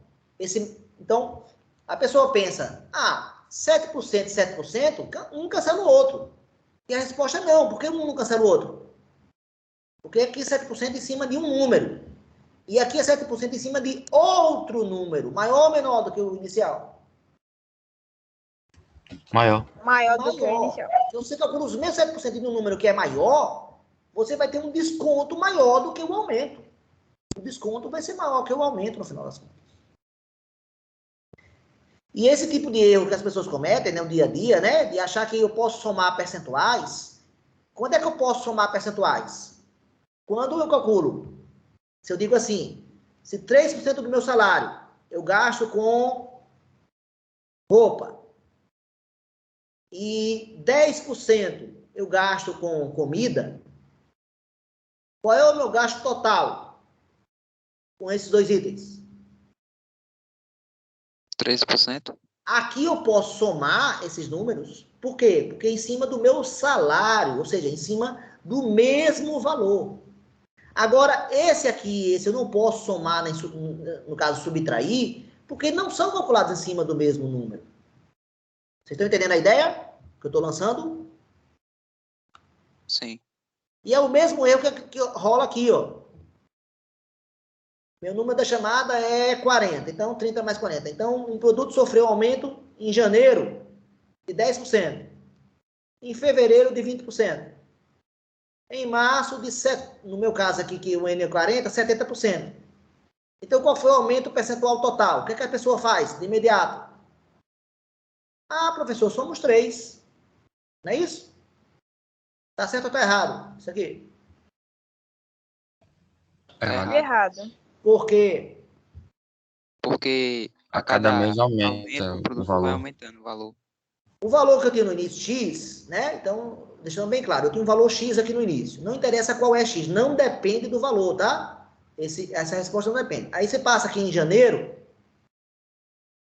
Então, a pessoa pensa, 7%, 7%, um cancela o outro. E a resposta é não. Por que um não cancela o outro? Porque aqui é 7% em cima de um número. E aqui é 7% em cima de outro número, maior ou menor do que o inicial?
Maior.
Maior do que o inicial.
Se você calcula os mesmos 7% de um número que é maior, você vai ter um desconto maior do que o aumento. O desconto vai ser maior que o aumento no final das contas. E esse tipo de erro que as pessoas cometem, né, no dia a dia, né, de achar que eu posso somar percentuais. Quando é que eu posso somar percentuais? Quando eu calculo. Se eu digo assim, se 3% do meu salário eu gasto com roupa e 10% eu gasto com comida, qual é o meu gasto total com esses dois itens?
13%.
Aqui eu posso somar esses números. Por quê? Porque em cima do meu salário, ou seja, em cima do mesmo valor. Agora, esse aqui, esse eu não posso somar, no caso, subtrair, porque não são calculados em cima do mesmo número. Vocês estão entendendo a ideia que eu estou lançando?
Sim.
E é o mesmo erro que rola aqui, ó. Meu número da chamada é 40, então 30 mais 40. Então, um produto sofreu aumento em janeiro de 10%. Em fevereiro de 20%. Em março de, no meu caso aqui, que o N é 40, 70%. Então, qual foi o aumento percentual total? O que, é que a pessoa faz de imediato? Ah, professor, somos 3. Não é isso? Tá certo ou tá errado? Isso aqui.
Errado.
Errado.
Por quê?
Porque
A cada mês aumenta
o
o
produto vai
valor.
aumentando o valor.
O valor que eu tinha no início, X, né? Então, deixando bem claro, eu tenho um valor X aqui no início. Não interessa qual é X, não depende do valor, tá? Essa resposta não depende. Aí você passa aqui em janeiro,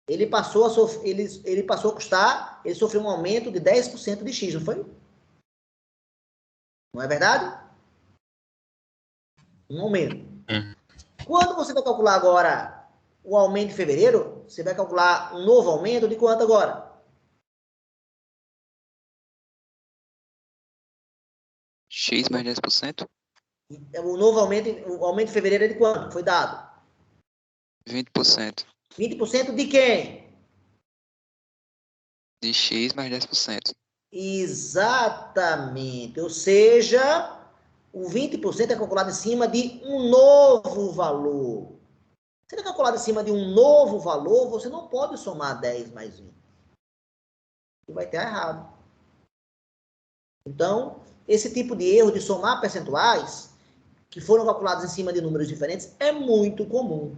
ele passou a custar, ele sofreu um aumento de 10% de X, não foi? Não é verdade? Um aumento. Quando você vai calcular agora o aumento de fevereiro, você vai calcular um novo aumento de quanto agora?
X mais 10%?
O aumento de fevereiro é de quanto? Foi dado?
20%.
20% de quem?
De X mais 10%.
Exatamente. Ou seja, o 20% é calculado em cima de um novo valor. Se ele é calculado em cima de um novo valor, você não pode somar 10 mais 20. Você vai ter errado. Então, esse tipo de erro de somar percentuais que foram calculados em cima de números diferentes é muito comum.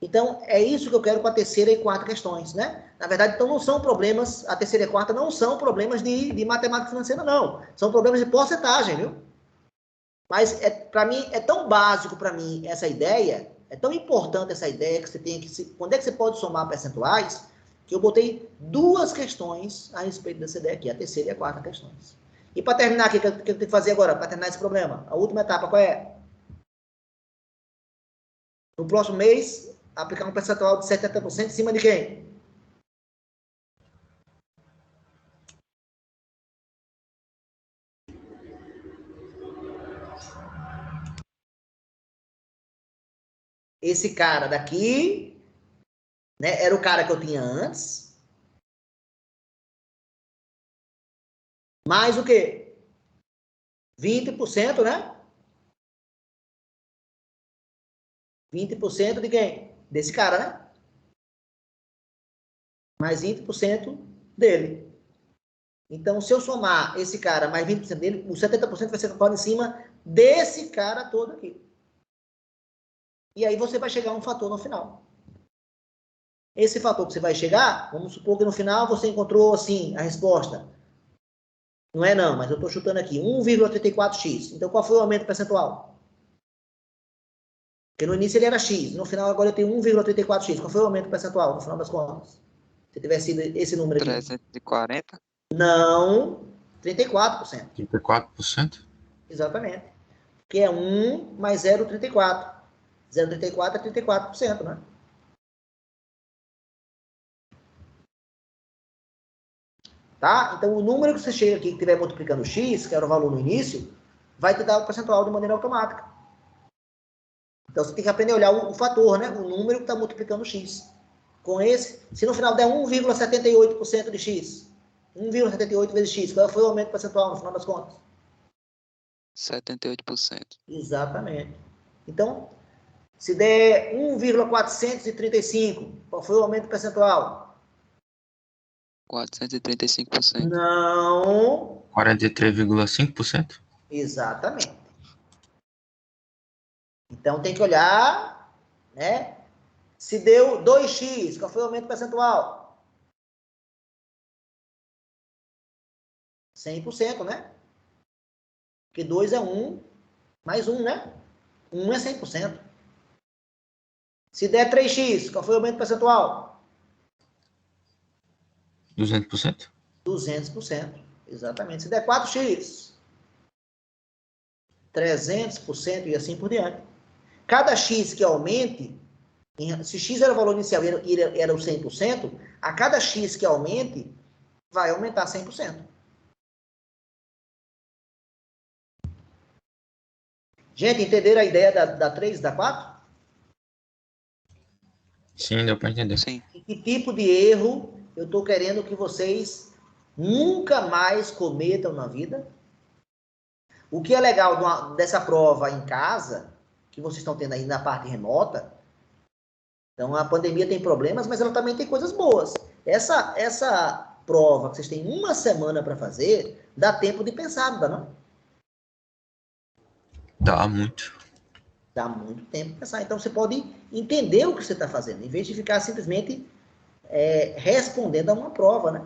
Então, é isso que eu quero com a terceira e quarta questões, né? Na verdade, então não são problemas, a terceira e a quarta não são problemas de matemática financeira, não. São problemas de porcentagem, viu? Mas, para mim, é tão básico para mim essa ideia, é tão importante essa ideia que você tem que... Quando é que você pode somar percentuais? Que eu botei duas questões a respeito dessa ideia aqui, a terceira e a quarta questões. E para terminar aqui, o que eu tenho que fazer agora, para terminar esse problema? A última etapa, qual é? No próximo mês, aplicar um percentual de 70% em cima de quem? Esse cara daqui, né, era o cara que eu tinha antes. Mais o quê? 20%, né? 20% de quem? Desse cara, né? Mais 20% dele. Então, se eu somar esse cara mais 20% dele, o 70% vai ser calculado em cima desse cara todo aqui. E aí você vai chegar a um fator no final. Esse fator que você vai chegar, vamos supor que no final você encontrou, assim, a resposta. Não é não, mas eu estou chutando aqui, 1,34x. Então, qual foi o aumento percentual? Porque no início ele era x, no final agora eu tenho 1,34x. Qual foi o aumento percentual, no final das contas? Se tivesse sido esse número aqui.
340?
Não, 34%.
34%?
Exatamente. Que é 1 mais 0,34. 0,34 é 34%, né? Tá? Então, o número que você chega aqui, que estiver multiplicando x, que era o valor no início, vai te dar o percentual de maneira automática. Então, você tem que aprender a olhar o fator, né? O número que está multiplicando x. Com esse, se no final der 1,78% de x, 1,78 vezes x, qual foi o aumento percentual no final das contas?
78%.
Exatamente. Então, se der 1,435, qual foi o aumento percentual?
435%.
Não.
43,5%?
Exatamente. Então, tem que olhar, né? Se deu 2x, qual foi o aumento percentual? 100%, né? Porque 2 é 1 mais 1, né? 1 é 100%. Se der 3x, qual foi o aumento percentual?
200%?
200%. Exatamente. Se der 4x, 300% e assim por diante. Cada x que aumente, se x era o valor inicial e era o 100%, a cada x que aumente, vai aumentar 100%. Gente, entenderam a ideia da 3 e da 4?
Sim, deu para entender.
Sim.
E que tipo de erro eu estou querendo que vocês nunca mais cometam na vida? O que é legal dessa prova em casa, que vocês estão tendo aí na parte remota, então a pandemia tem problemas, mas ela também tem coisas boas. Essa prova que vocês têm uma semana para fazer, dá tempo de pensar, não dá não?
Dá muito.
Dá muito tempo para pensar. Então você pode entender o que você está fazendo, em vez de ficar simplesmente respondendo a uma prova, né?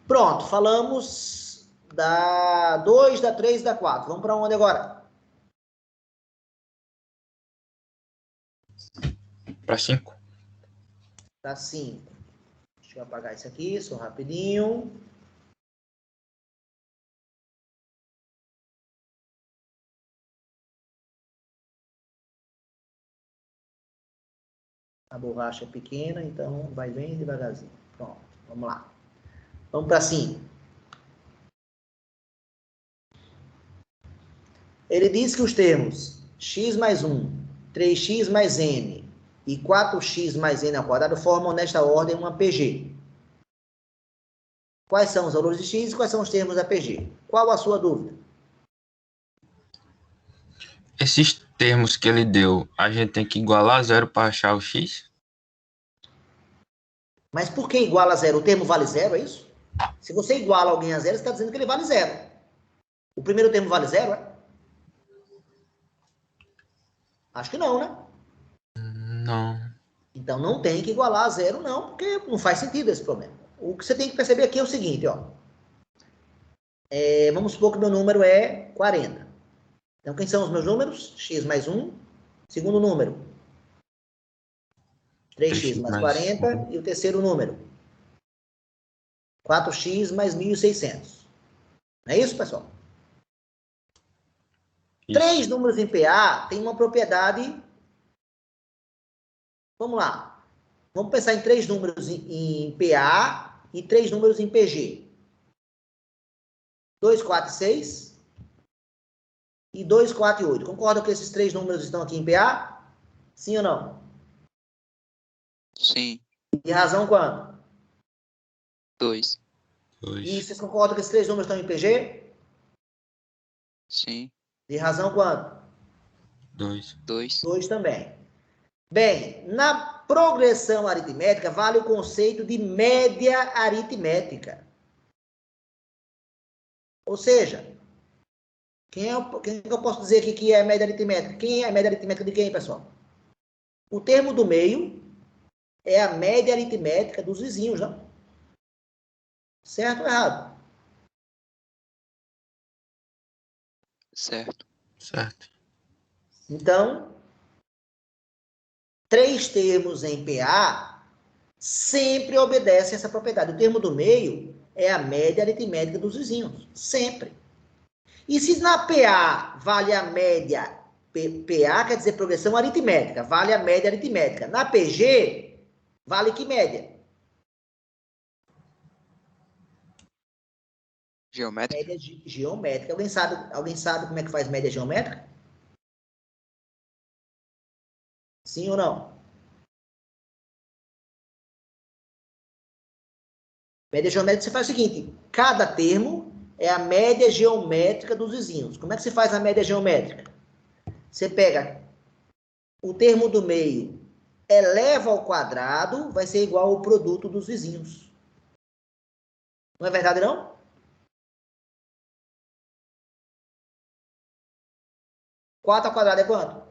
Pronto, falamos da 2, da 3 e da 4. Vamos para onde agora?
Para 5.
Para 5. Deixa eu apagar isso aqui, só rapidinho. A borracha é pequena, então vai bem devagarzinho. Pronto, vamos lá. Vamos para 5. Ele diz que os termos x mais 1, 3x mais n e 4x mais n ao quadrado formam, nesta ordem, uma PG. Quais são os valores de x e quais são os termos da PG? Qual a sua dúvida?
Esses termos que ele deu, a gente tem que igualar a zero para achar o x?
Mas por que igual a zero? O termo vale zero, é isso? Se você iguala alguém a zero, você está dizendo que ele vale zero. O primeiro termo vale zero, é? Acho que não, né?
Não.
Então não tem que igualar a zero, não, porque não faz sentido esse problema. O que você tem que perceber aqui é o seguinte, ó. Vamos supor que meu número é 40. Então, quem são os meus números? X mais 1. Segundo número, 3x mais 40. E o terceiro número, 4x mais 1.600. Não é isso, pessoal?
Isso.
3 números em PA tem uma propriedade. Vamos lá. Vamos pensar em 3 números em PA e 3 números em PG. 2, 4 e 6. E 2, 4 e 8. Concorda que esses 3 números estão aqui em PA? Sim ou não?
Sim.
E razão quanto?
2.
E vocês concordam que esses 3 números estão em PG?
Sim.
De razão quanto?
2.
2.
2 também. Bem, na progressão aritmética vale o conceito de média aritmética. Ou seja, quem que eu posso dizer aqui que é a média aritmética? Quem é a média aritmética de quem, pessoal? O termo do meio é a média aritmética dos vizinhos, não? Certo ou errado?
Certo.
Certo.
Então, 3 termos em PA sempre obedecem essa propriedade. O termo do meio é a média aritmética dos vizinhos. Sempre. E se na PA vale a média, PA quer dizer progressão aritmética, vale a média aritmética. Na PG, vale que média?
Geométrica.
Média geométrica. Alguém sabe como é que faz média geométrica? Sim ou não? Média geométrica você faz o seguinte, cada termo é a média geométrica dos vizinhos. Como é que se faz a média geométrica? Você pega o termo do meio, eleva ao quadrado, vai ser igual ao produto dos vizinhos. Não é verdade, não? Quatro ao quadrado é quanto?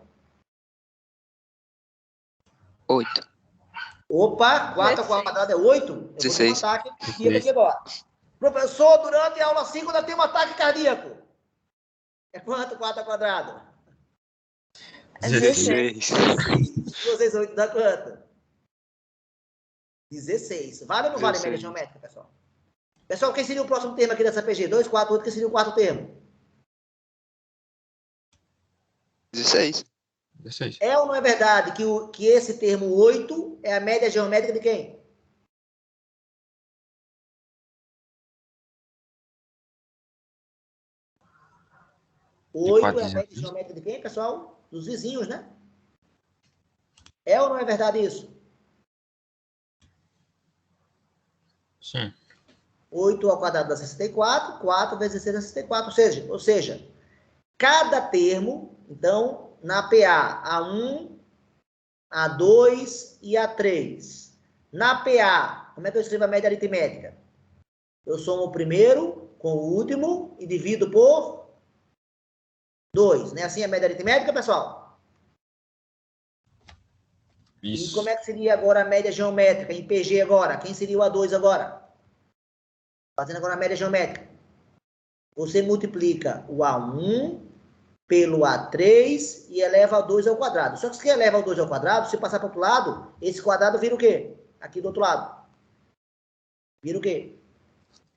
8.
Opa, 4 ao quadrado é 8? Eu vou ter um
16.
ataque aqui agora. Professor, durante a aula 5 ainda tem um ataque cardíaco. É quanto 4 ao quadrado?
16.
2 vezes 8 dá quanto? 16. Vale ou não vale
16.
média geométrica, pessoal? Pessoal, quem seria o próximo termo aqui dessa PG? 2, 4, 8, quem seria o quarto termo?
16.
16.
É ou não é verdade que esse termo 8 é a média geométrica de quem?
De
8
4
é a média
vizinhos.
geométrica de quem, pessoal? Dos vizinhos, né? É ou não é verdade isso?
Sim.
8 ao quadrado dá 64, 4 vezes 16 dá 64. Ou seja, cada termo, então, na PA, A1, A2 e A3. Na PA, como é que eu escrevo a média aritmética? Eu somo o primeiro com o último e divido por 2. Não é assim a média aritmética, pessoal?
Isso.
E como é que seria agora a média geométrica em PG agora? Quem seria o A2 agora? Fazendo agora a média geométrica. Você multiplica o A1 pelo A3 e eleva o 2 ao quadrado. Só que se eleva o 2 ao quadrado, se passar para o outro lado, esse quadrado vira o quê? Aqui do outro lado. Vira o quê?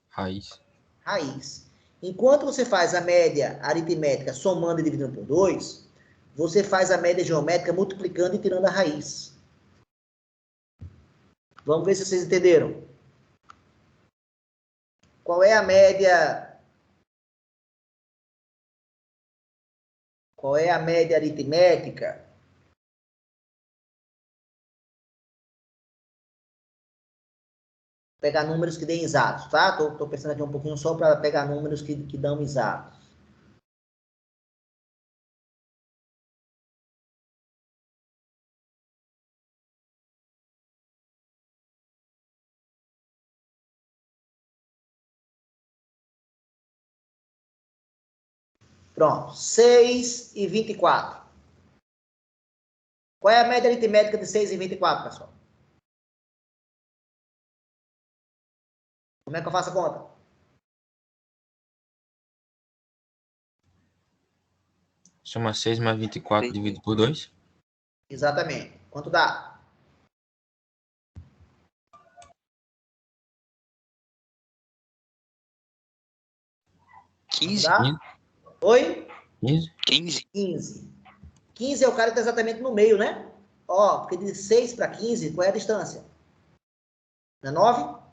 Raiz.
Raiz. Enquanto você faz a média aritmética somando e dividindo por 2, você faz a média geométrica multiplicando e tirando a raiz. Vamos ver se vocês entenderam. Qual é a média? Qual é a média aritmética? Pegar números que deem exatos, tá? Tô pensando aqui um pouquinho só para pegar números que dão exatos. Pronto, 6 e 24. Qual é a média aritmética de 6 e 24, pessoal? Como é que eu faço a conta?
Soma 6 mais 24 dividido por 2.
Exatamente. Quanto dá? Quanto
15.
dá? Oi?
15.
15.
15. 15 é o cara que está exatamente no meio, né? Ó, porque de 6 para 15, qual é a distância? Não é 9?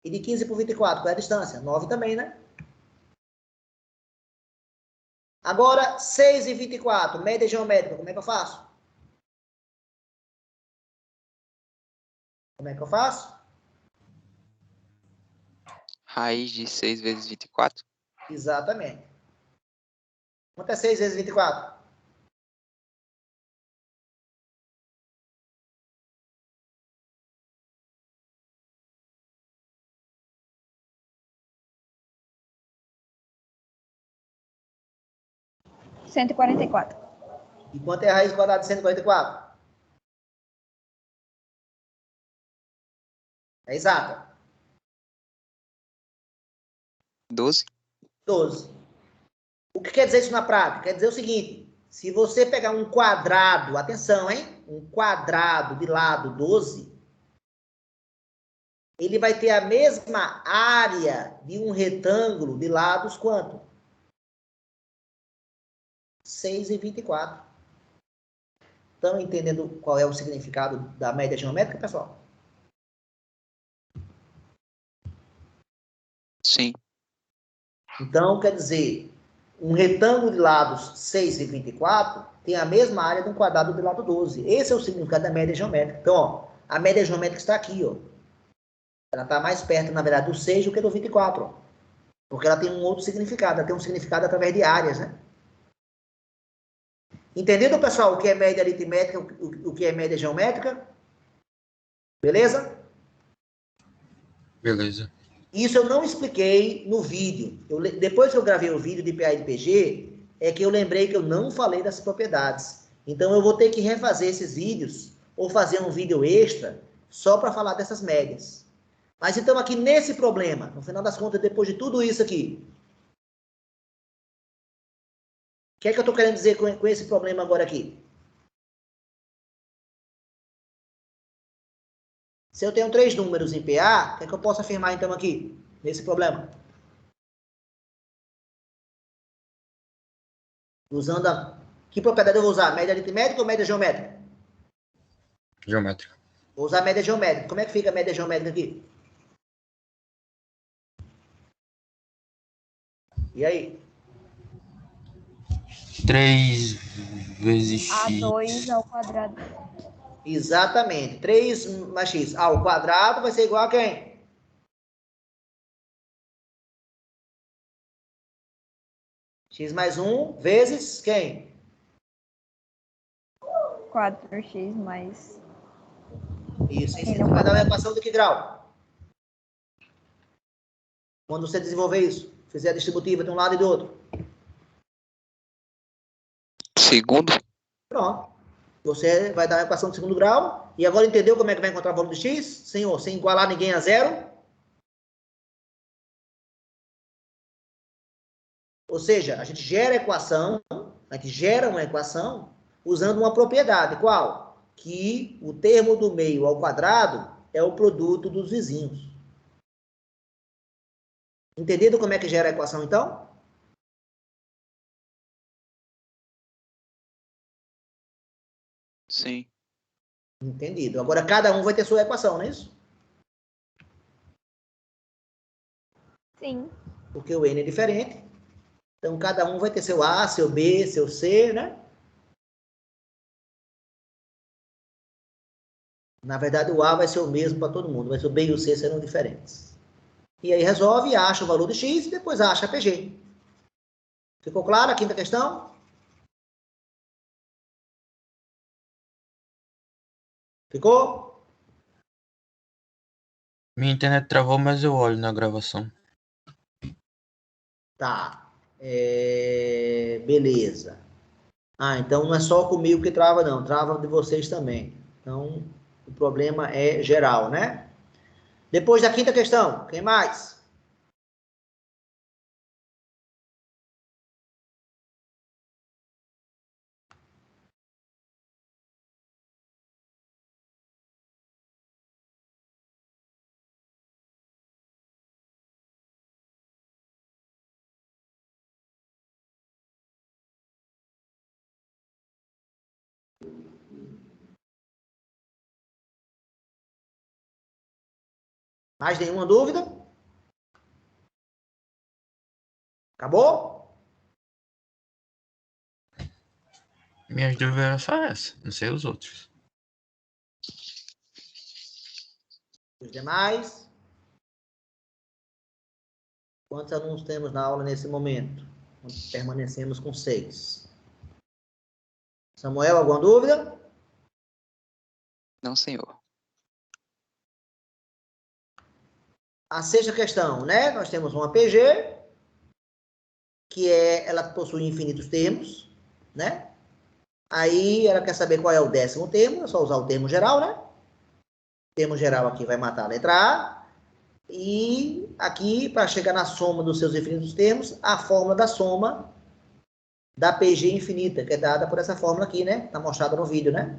E de 15 para 24, qual é a distância? 9 também, né? Agora, 6 e 24, média geométrica, como é que eu faço? Como é que eu faço?
Raiz de 6 vezes 24.
Exatamente. Quanto é 6 vezes 24?
R$ 144.
E quanto é a raiz quadrada de 144? É exata.
12.
12. O que quer dizer isso na prática? Quer dizer o seguinte, se você pegar um quadrado, atenção, hein? Um quadrado de lado 12, ele vai ter a mesma área de um retângulo de lados quanto? 6 e 24. Estão entendendo qual é o significado da média geométrica, pessoal?
Sim.
Então, quer dizer, um retângulo de lados 6 e 24 tem a mesma área de um quadrado de lado 12. Esse é o significado da média geométrica. Então, ó, a média geométrica está aqui, ó. Ela está mais perto, na verdade, do 6 do que do 24, ó. Porque ela tem um outro significado, ela tem um significado através de áreas, né? Entendido, pessoal, o que é média aritmétrica, o que é média geométrica? Beleza?
Beleza.
Isso eu não expliquei no vídeo. Depois que eu gravei o vídeo de PA e de PG, é que eu lembrei que eu não falei das propriedades. Então eu vou ter que refazer esses vídeos ou fazer um vídeo extra só para falar dessas médias. Mas então aqui nesse problema, no final das contas, depois de tudo isso aqui, o que é que eu estou querendo dizer com esse problema agora aqui? Se eu tenho 3 números em PA, o que é que eu posso afirmar então aqui, nesse problema? Usando a... Que propriedade eu vou usar? Média aritmética ou média geométrica?
Geométrica.
Vou usar a média geométrica. Como é que fica a média geométrica aqui? E aí?
3 vezes x.
A2 ao quadrado.
Exatamente. 3 mais x ao quadrado vai ser igual a quem? X mais 1 vezes quem?
4x mais...
Isso. Isso vai dar uma equação de que grau? Quando você desenvolver isso, fizer a distributiva de um lado e do outro.
Segundo.
Pronto. Você vai dar uma equação de segundo grau. E agora entendeu como é que vai encontrar o valor de x? Sem igualar ninguém a zero. Ou seja, a gente gera uma equação usando uma propriedade. Qual? Que o termo do meio ao quadrado é o produto dos vizinhos. Entendido como é que gera a equação, então?
Sim.
Entendido. Agora, cada um vai ter sua equação, não é isso?
Sim.
Porque o n é diferente. Então, cada um vai ter seu A, seu B, seu C, né? Na verdade, o A vai ser o mesmo para todo mundo, mas o B e o C serão diferentes. E aí resolve, acha o valor de x e depois acha a PG. Ficou claro a quinta questão? Ficou?
Minha internet travou, mas eu olho na gravação.
Tá. Beleza. Ah, então não é só comigo que trava, não. Trava de vocês também. Então, o problema é geral, né? Depois da quinta questão, quem mais? Mais nenhuma dúvida? Acabou?
Minhas dúvidas eram só essa, não sei os outros.
Os demais? Quantos alunos temos na aula nesse momento? Permanecemos com 6. Samuel, alguma dúvida?
Não, senhor.
A sexta questão, né? Nós temos uma PG, que ela possui infinitos termos, né? Aí ela quer saber qual é o 10º termo, é só usar o termo geral, né? O termo geral aqui vai matar a letra A. E aqui, para chegar na soma dos seus infinitos termos, a fórmula da soma da PG infinita, que é dada por essa fórmula aqui, né? Está mostrada no vídeo, né?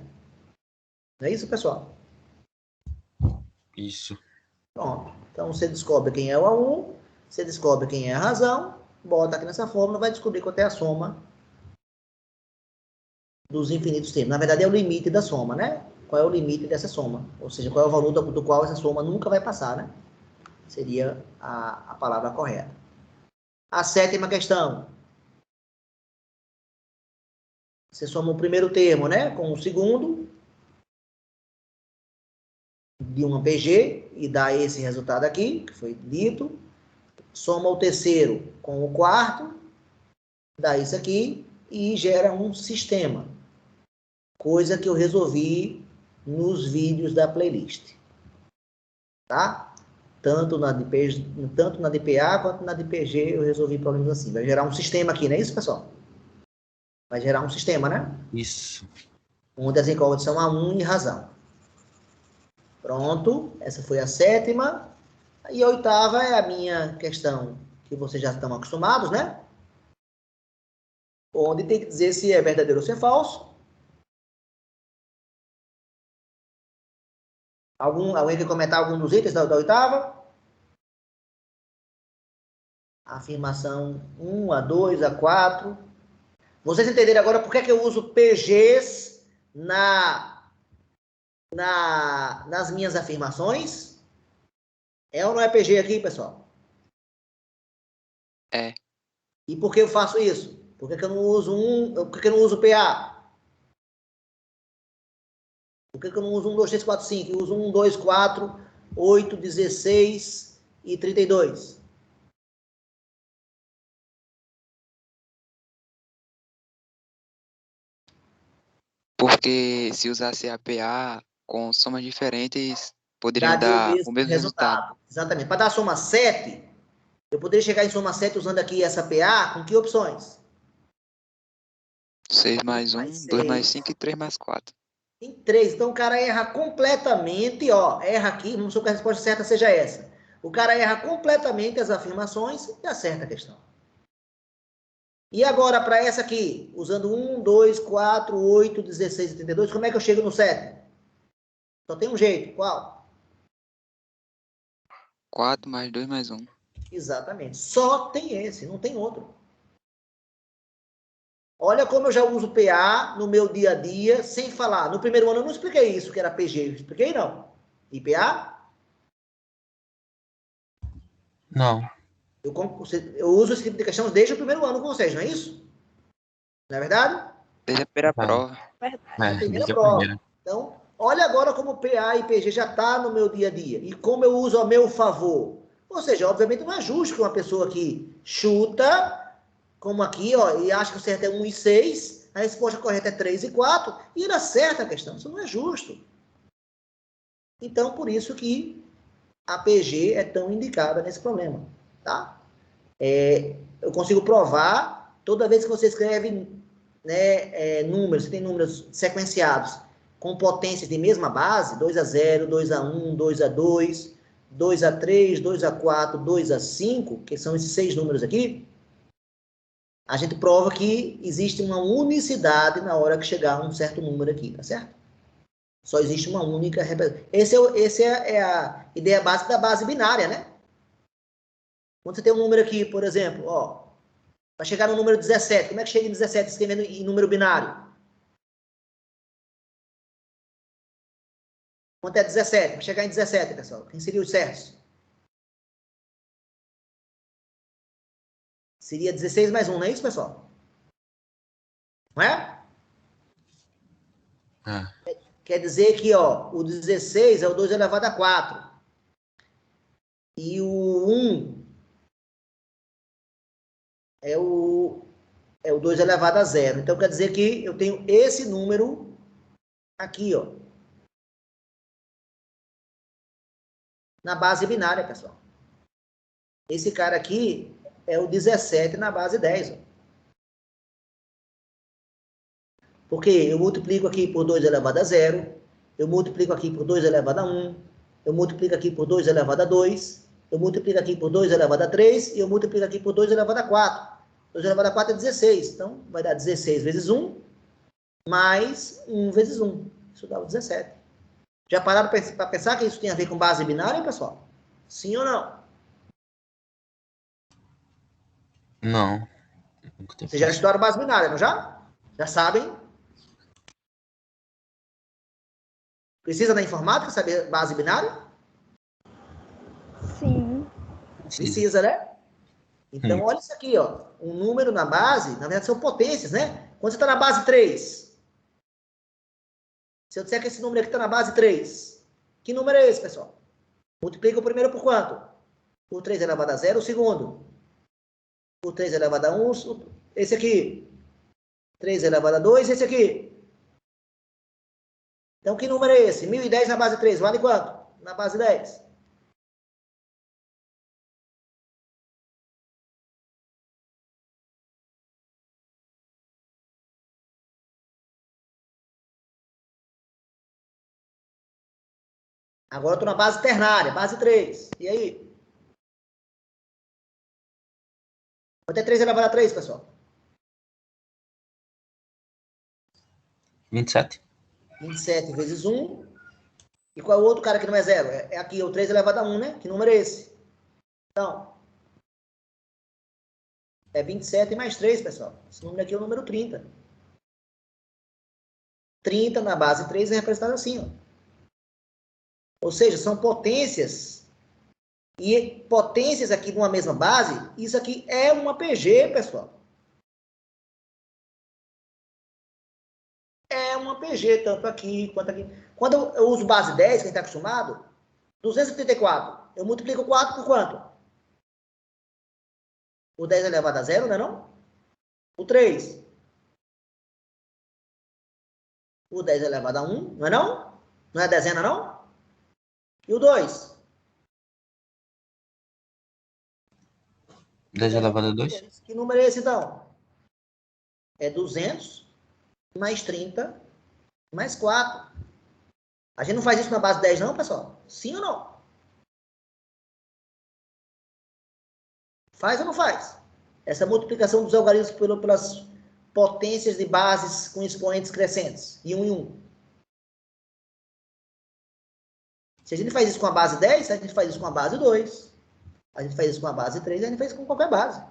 Não é isso, pessoal?
Isso.
Pronto. Então, você descobre quem é o A1, você descobre quem é a razão, bota aqui nessa fórmula, vai descobrir qual é a soma dos infinitos termos. Na verdade, é o limite da soma, né? Qual é o limite dessa soma? Ou seja, qual é o valor do qual essa soma nunca vai passar, né? Seria a palavra correta. A sétima questão. Você soma o primeiro termo, né? Com o segundo de uma PG e dá esse resultado aqui, que foi dito. Soma o terceiro com o quarto, dá isso aqui e gera um sistema. Coisa que eu resolvi nos vídeos da playlist. Tá? Tanto na DPA quanto na DPG eu resolvi problemas assim. Vai gerar um sistema aqui, não é isso, pessoal? Vai gerar um sistema, né?
Isso.
Onde as incógnitas são A1 e razão. Pronto. Essa foi a sétima. E a oitava é a minha questão, que vocês já estão acostumados, né? Onde tem que dizer se é verdadeiro ou se é falso. Alguém quer comentar algum dos itens da oitava? A afirmação 1, a 2, a 4. Vocês entenderam agora por que eu uso PGs nas minhas afirmações? É ou não é PG aqui, pessoal?
É.
E por que eu faço isso? Por que eu não uso por que eu não uso PA? Por que eu não uso 1, 2, 3, 4, 5? Eu uso 1, 2, 4, 8, 16 e 32.
Porque se usasse APA com somas diferentes, poderiam
Daria o
dar o
mesmo
mesmo resultado.
resultado. Exatamente. Para dar a soma 7, eu poderia chegar em soma 7 usando aqui essa PA com que opções?
6 mais 1,
Mais
2 mais
6.
5 e 3 mais 4.
Em 3. Então o cara erra completamente, ó. Erra aqui, vamos supor que a resposta certa seja essa. O cara erra completamente as afirmações e acerta a questão. E agora, para essa aqui, usando 1, 2, 4, 8, 16 e 32, como é que eu chego no 7? Só tem um jeito. Qual?
4 mais 2 mais 1.
Exatamente. Só tem esse, não tem outro. Olha como eu já uso PA no meu dia a dia, sem falar. No primeiro ano eu não expliquei isso, que era PG. Expliquei, não. E PA?
Não.
Eu uso esse tipo de questão desde o primeiro ano com vocês, não é isso? Não é verdade?
Desde a primeira
Tá.
prova.
Na primeira
Desde a
prova.
primeira.
Então, olha agora como PA e PG já está no meu dia a dia. E como eu uso a meu favor. Ou seja, obviamente não é justo que uma pessoa que chuta, como aqui, ó, e acha que o certo é 1 e 6, a resposta correta é 3 e 4, e ele acerta a questão. Isso não é justo. Então, por isso que a PG é tão indicada nesse problema. Tá? Eu consigo provar, toda vez que você escreve números, você tem números sequenciados com potências de mesma base, 2 a 0, 2 a 1, 2 a 2, 2 a 3, 2 a 4, 2 a 5, que são esses 6 números aqui, a gente prova que existe uma unicidade na hora que chegar um certo número aqui, tá certo? Só existe uma única representação. Essa é a ideia básica da base binária, né? Quando você tem um número aqui, por exemplo, ó, para chegar no número 17, como é que chega em 17 escrevendo em número binário? Quanto é 17? Para chegar em 17, pessoal, quem seria os certos? Seria 16 mais 1, não é isso, pessoal? Não é? Quer dizer que, ó, o 16 é o 2 elevado a 4. E o 1 é o 2 elevado a 0. Então, quer dizer que eu tenho esse número aqui, ó. Na base binária, pessoal. Esse cara aqui é o 17 na base 10, ó. Porque eu multiplico aqui por 2 elevado a 0, eu multiplico aqui por 2 elevado a 1, eu multiplico aqui por 2 elevado a 2, eu multiplico aqui por 2 elevado a 3 e eu multiplico aqui por 2 elevado a 4. 2 elevado a 4 é 16, então vai dar 16 vezes 1, mais 1 vezes 1. Isso dá o 17. Já pararam para pensar que isso tem a ver com base binária, pessoal? Sim ou não?
Não.
Vocês já estudaram base binária, não já? Já sabem? Precisa da informática saber base binária?
Sim.
Precisa, né? Então, olha isso aqui, ó. Um número na base, na verdade, são potências, né? Quando você está na base 3, se eu disser que esse número aqui está na base 3, que número é esse, pessoal? Multiplica o primeiro por quanto? Por 3 elevado a 0, o segundo. Por 3 elevado a 1, esse aqui. 3 elevado a 2, esse aqui. Então, que número é esse? 1010 na base 3, vale quanto? Na base 10. Agora eu estou na base ternária, base 3. E aí? Quanto é 3 elevado a 3, pessoal?
27.
27 vezes 1. E qual é o outro cara que não é 0? É aqui, o 3 elevado a 1, né? Que número é esse? Então, é 27 mais 3, pessoal. Esse número aqui é o número 30. 30 na base 3 é representado assim, ó. Ou seja, são potências. E potências aqui de uma mesma base, isso aqui é uma PG, pessoal. É uma PG, tanto aqui quanto aqui. Quando eu uso base 10, quem está acostumado, 234, eu multiplico 4 por quanto? O 10 elevado a 0, não é não? O 3. O 10 elevado a 1, não é não? Não é dezena, não? E o 2?
10 elevado a 2.
Que número é esse, então? É 200 mais 30 mais 4. A gente não faz isso na base 10, não, pessoal? Sim ou não? Faz ou não faz? Essa multiplicação dos algarismos pelas potências de bases com expoentes crescentes, de 1 em 1. Se a gente faz isso com a base 10, a gente faz isso com a base 2. A gente faz isso com a base 3, a gente faz isso com qualquer base.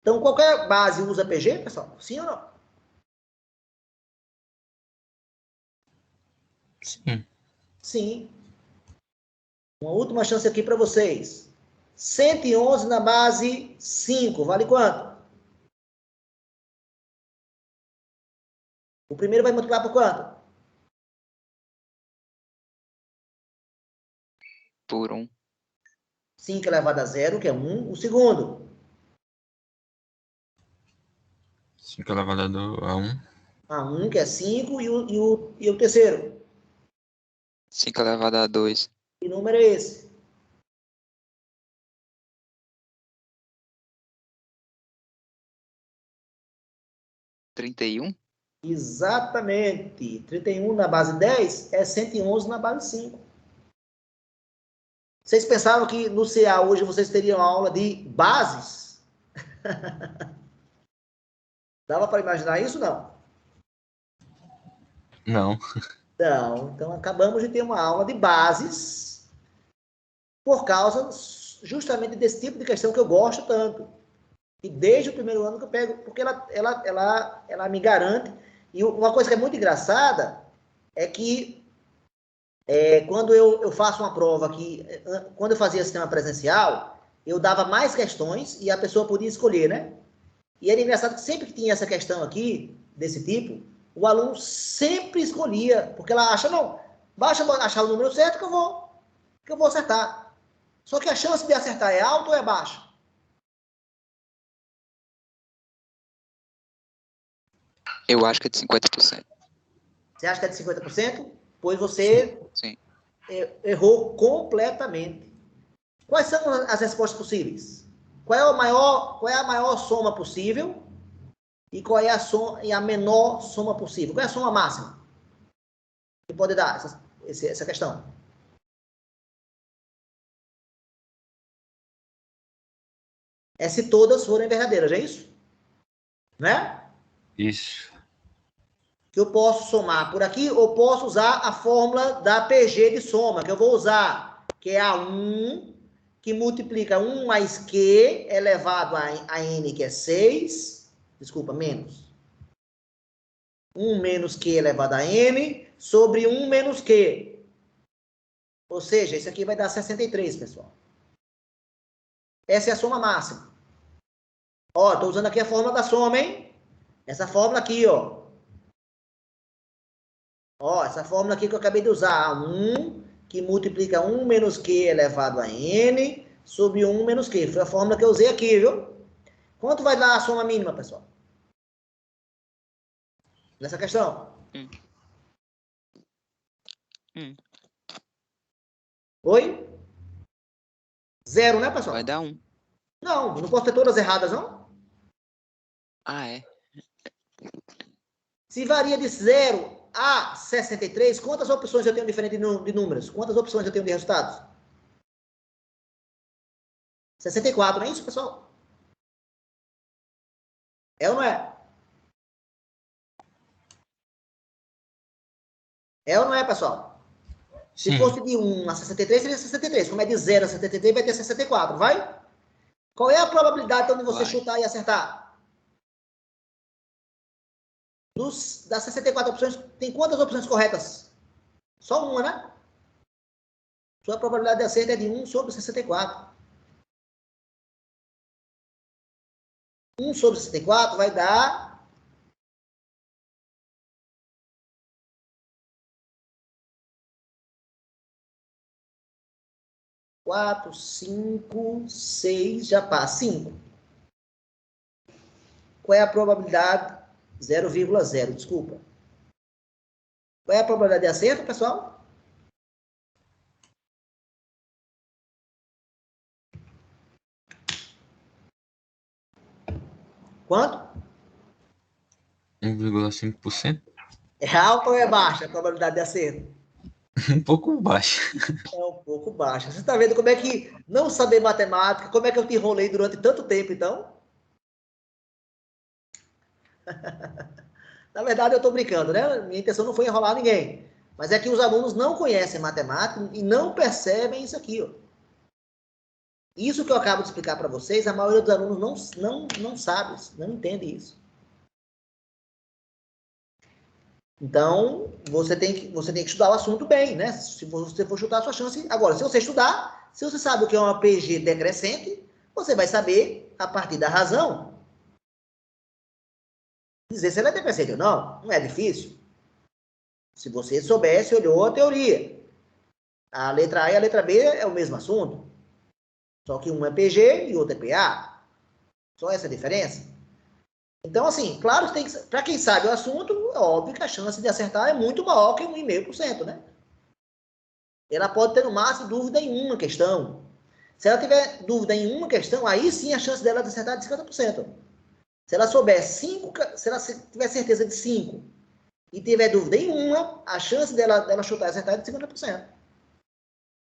Então, qualquer base usa PG, pessoal? Sim ou não?
Sim.
Sim. Uma última chance aqui para vocês. 111 na base 5, vale quanto? O primeiro vai multiplicar por quanto?
Por 1.
5 elevado a 0, que é 1. O segundo?
5 elevado a 1.
A 1, que é 5. E o terceiro?
5 elevado a 2.
Que número é esse?
(31).
Exatamente. 31 na base 10 é 111 na base 5. Vocês pensavam que no CA hoje vocês teriam aula de bases? Dava para imaginar isso? Não.
Não.
Não. Então, acabamos de ter uma aula de bases por causa justamente desse tipo de questão que eu gosto tanto. E desde o primeiro ano que eu pego, porque ela me garante. E uma coisa que é muito engraçada é que quando eu faço uma prova que, quando eu fazia sistema presencial, eu dava mais questões e a pessoa podia escolher, né? E era engraçado que sempre que tinha essa questão aqui, desse tipo, o aluno sempre escolhia, porque ela acha, não, basta achar o número certo que eu vou acertar. Só que a chance de acertar é alta ou é baixa?
Eu acho que é de 50%.
Você acha que é de 50%? Pois você
Sim.
errou completamente. Quais são as respostas possíveis? Qual é a maior soma possível? E qual é a menor soma possível? Qual é a soma máxima que pode dar essa questão? É se todas forem verdadeiras, é isso? Né?
Isso.
Que eu posso somar por aqui, ou posso usar a fórmula da PG de soma, que eu vou usar, que é a 1, que multiplica 1 mais Q elevado a N, que é 6, desculpa, menos. 1 menos Q elevado a N, sobre 1 menos Q. Ou seja, isso aqui vai dar 63, pessoal. Essa é a soma máxima. Ó, estou usando aqui a fórmula da soma, hein? Essa fórmula aqui, ó. Ó, essa fórmula aqui que eu acabei de usar, 1, que multiplica 1 menos Q elevado a N, sobre 1 menos Q. Foi a fórmula que eu usei aqui, viu? Quanto vai dar a soma mínima, pessoal? Nessa questão. Oi? 0, né, pessoal?
Vai dar 1.
Não posso ter todas erradas, não?
Ah, é?
Se varia de 0 a 63, quantas opções eu tenho diferente de números? Quantas opções eu tenho de resultados? 64, não é isso, pessoal? É ou não é? É ou não é, pessoal? Se
Sim.
fosse de 1 a 63, seria 63. Como é de 0 a 73, vai ter 64, vai? Qual é a probabilidade então, de você
Vai.
chutar e acertar? Das 64 opções, tem quantas opções corretas? Só uma, né? Sua probabilidade de acerto é de 1 sobre 64. 1 sobre 64 vai dar 4, 5, 6, já passa 5. Qual é a probabilidade? 0,0, desculpa. Qual é a probabilidade de acerto, pessoal? Quanto?
1,5%.
É alta ou é baixa a probabilidade de acerto?
Um pouco baixo.
É um pouco baixa. Você está vendo como é que não saber matemática, como é que eu te enrolei durante tanto tempo, então? Na verdade, eu estou brincando, né? Minha intenção não foi enrolar ninguém. Mas é que os alunos não conhecem matemática e não percebem isso aqui, ó. Isso que eu acabo de explicar para vocês, a maioria dos alunos não sabe, não entende isso. Então, você tem que estudar o assunto bem, né? Se você for estudar, a sua chance... Agora, se você estudar, se você sabe o que é uma PG decrescente, você vai saber, a partir da razão, dizer se ela é decrescente ou não. Não é difícil. Se você soubesse, olhou a teoria. A letra A e a letra B é o mesmo assunto. Só que um é PG e outro é PA. Só essa a diferença. Então, assim, claro, para quem sabe o assunto, é óbvio que a chance de acertar é muito maior que 1,5%, né? Ela pode ter, no máximo, dúvida em uma questão. Se ela tiver dúvida em uma questão, aí sim a chance dela de acertar é de 50%. Se ela souber 5, se ela tiver certeza de 5 e tiver dúvida em uma, a chance dela chutar e acertar é de 50%.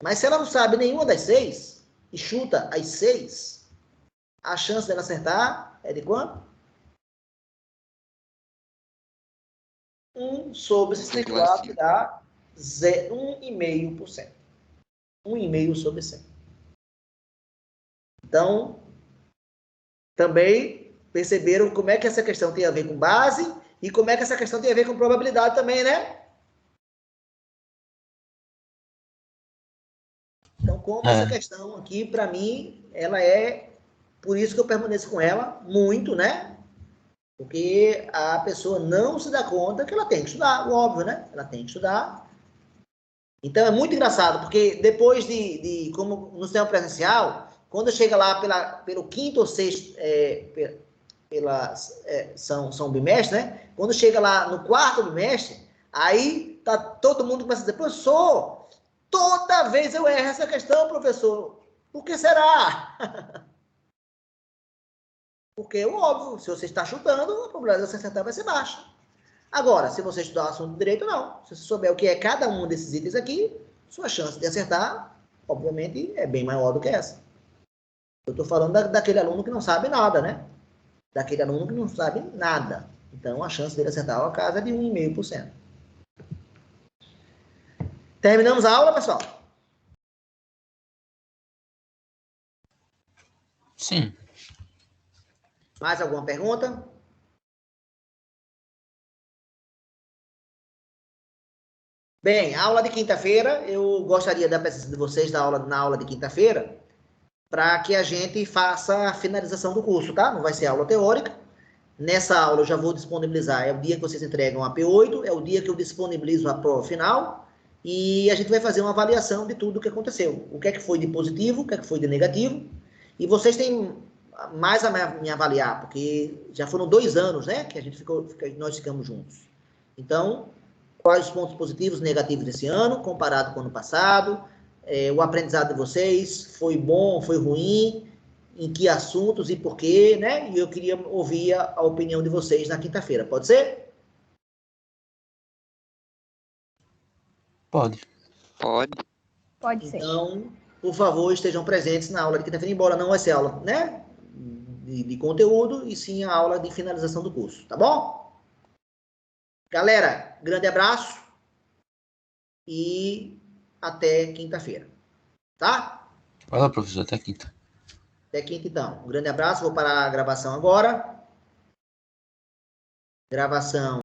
Mas se ela não sabe nenhuma das 6 e chuta as 6, a chance dela acertar é de quanto? 1 sobre 64, que
1,5.
dá 1,5%. 1,5 sobre 100. Então, também perceberam como é que essa questão tem a ver com base e como é que essa questão tem a ver com probabilidade também, né? Então, como essa questão aqui, para mim, ela é... Por isso que eu permaneço com ela muito, né? Porque a pessoa não se dá conta que ela tem que estudar, o óbvio, né? Ela tem que estudar. Então, é muito engraçado, porque depois como no sistema presencial, quando chega lá pelo quinto ou sexto, são bimestre, né? Quando chega lá no quarto bimestre, aí tá todo mundo começa a dizer, professor, toda vez eu erro essa questão, professor. Por que será? Porque, óbvio, se você está chutando, a probabilidade de você acertar vai ser baixa. Agora, se você estudar o assunto direito, não. Se você souber o que é cada um desses itens aqui, sua chance de acertar, obviamente, é bem maior do que essa. Eu estou falando daquele aluno que não sabe nada, né? Daquele aluno que não sabe nada. Então, a chance dele acertar a casa é de 1,5%. Terminamos a aula, pessoal?
Sim.
Mais alguma pergunta? Bem, a aula de quinta-feira, eu gostaria da presença de vocês na aula de quinta-feira, para que a gente faça a finalização do curso, tá? Não vai ser aula teórica. Nessa aula eu já vou disponibilizar, é o dia que vocês entregam a P8, é o dia que eu disponibilizo a prova final, e a gente vai fazer uma avaliação de tudo o que aconteceu. O que é que foi de positivo, o que é que foi de negativo, e vocês têm mais a me avaliar, porque já foram 2 anos, né, que nós ficamos juntos. Então, quais os pontos positivos e negativos desse ano, comparado com o ano passado, o aprendizado de vocês, foi bom, foi ruim, em que assuntos e por quê, né? E eu queria ouvir a opinião de vocês na quinta-feira, pode ser?
Pode.
Pode.
Pode ser.
Então, por favor, estejam presentes na aula de quinta-feira, embora não vai ser aula, né? de conteúdo, e sim a aula de finalização do curso, tá bom? Galera, grande abraço e até quinta-feira, tá?
Vai lá, professor, até quinta.
Até quinta, então. Um grande abraço, vou parar a gravação agora. Gravação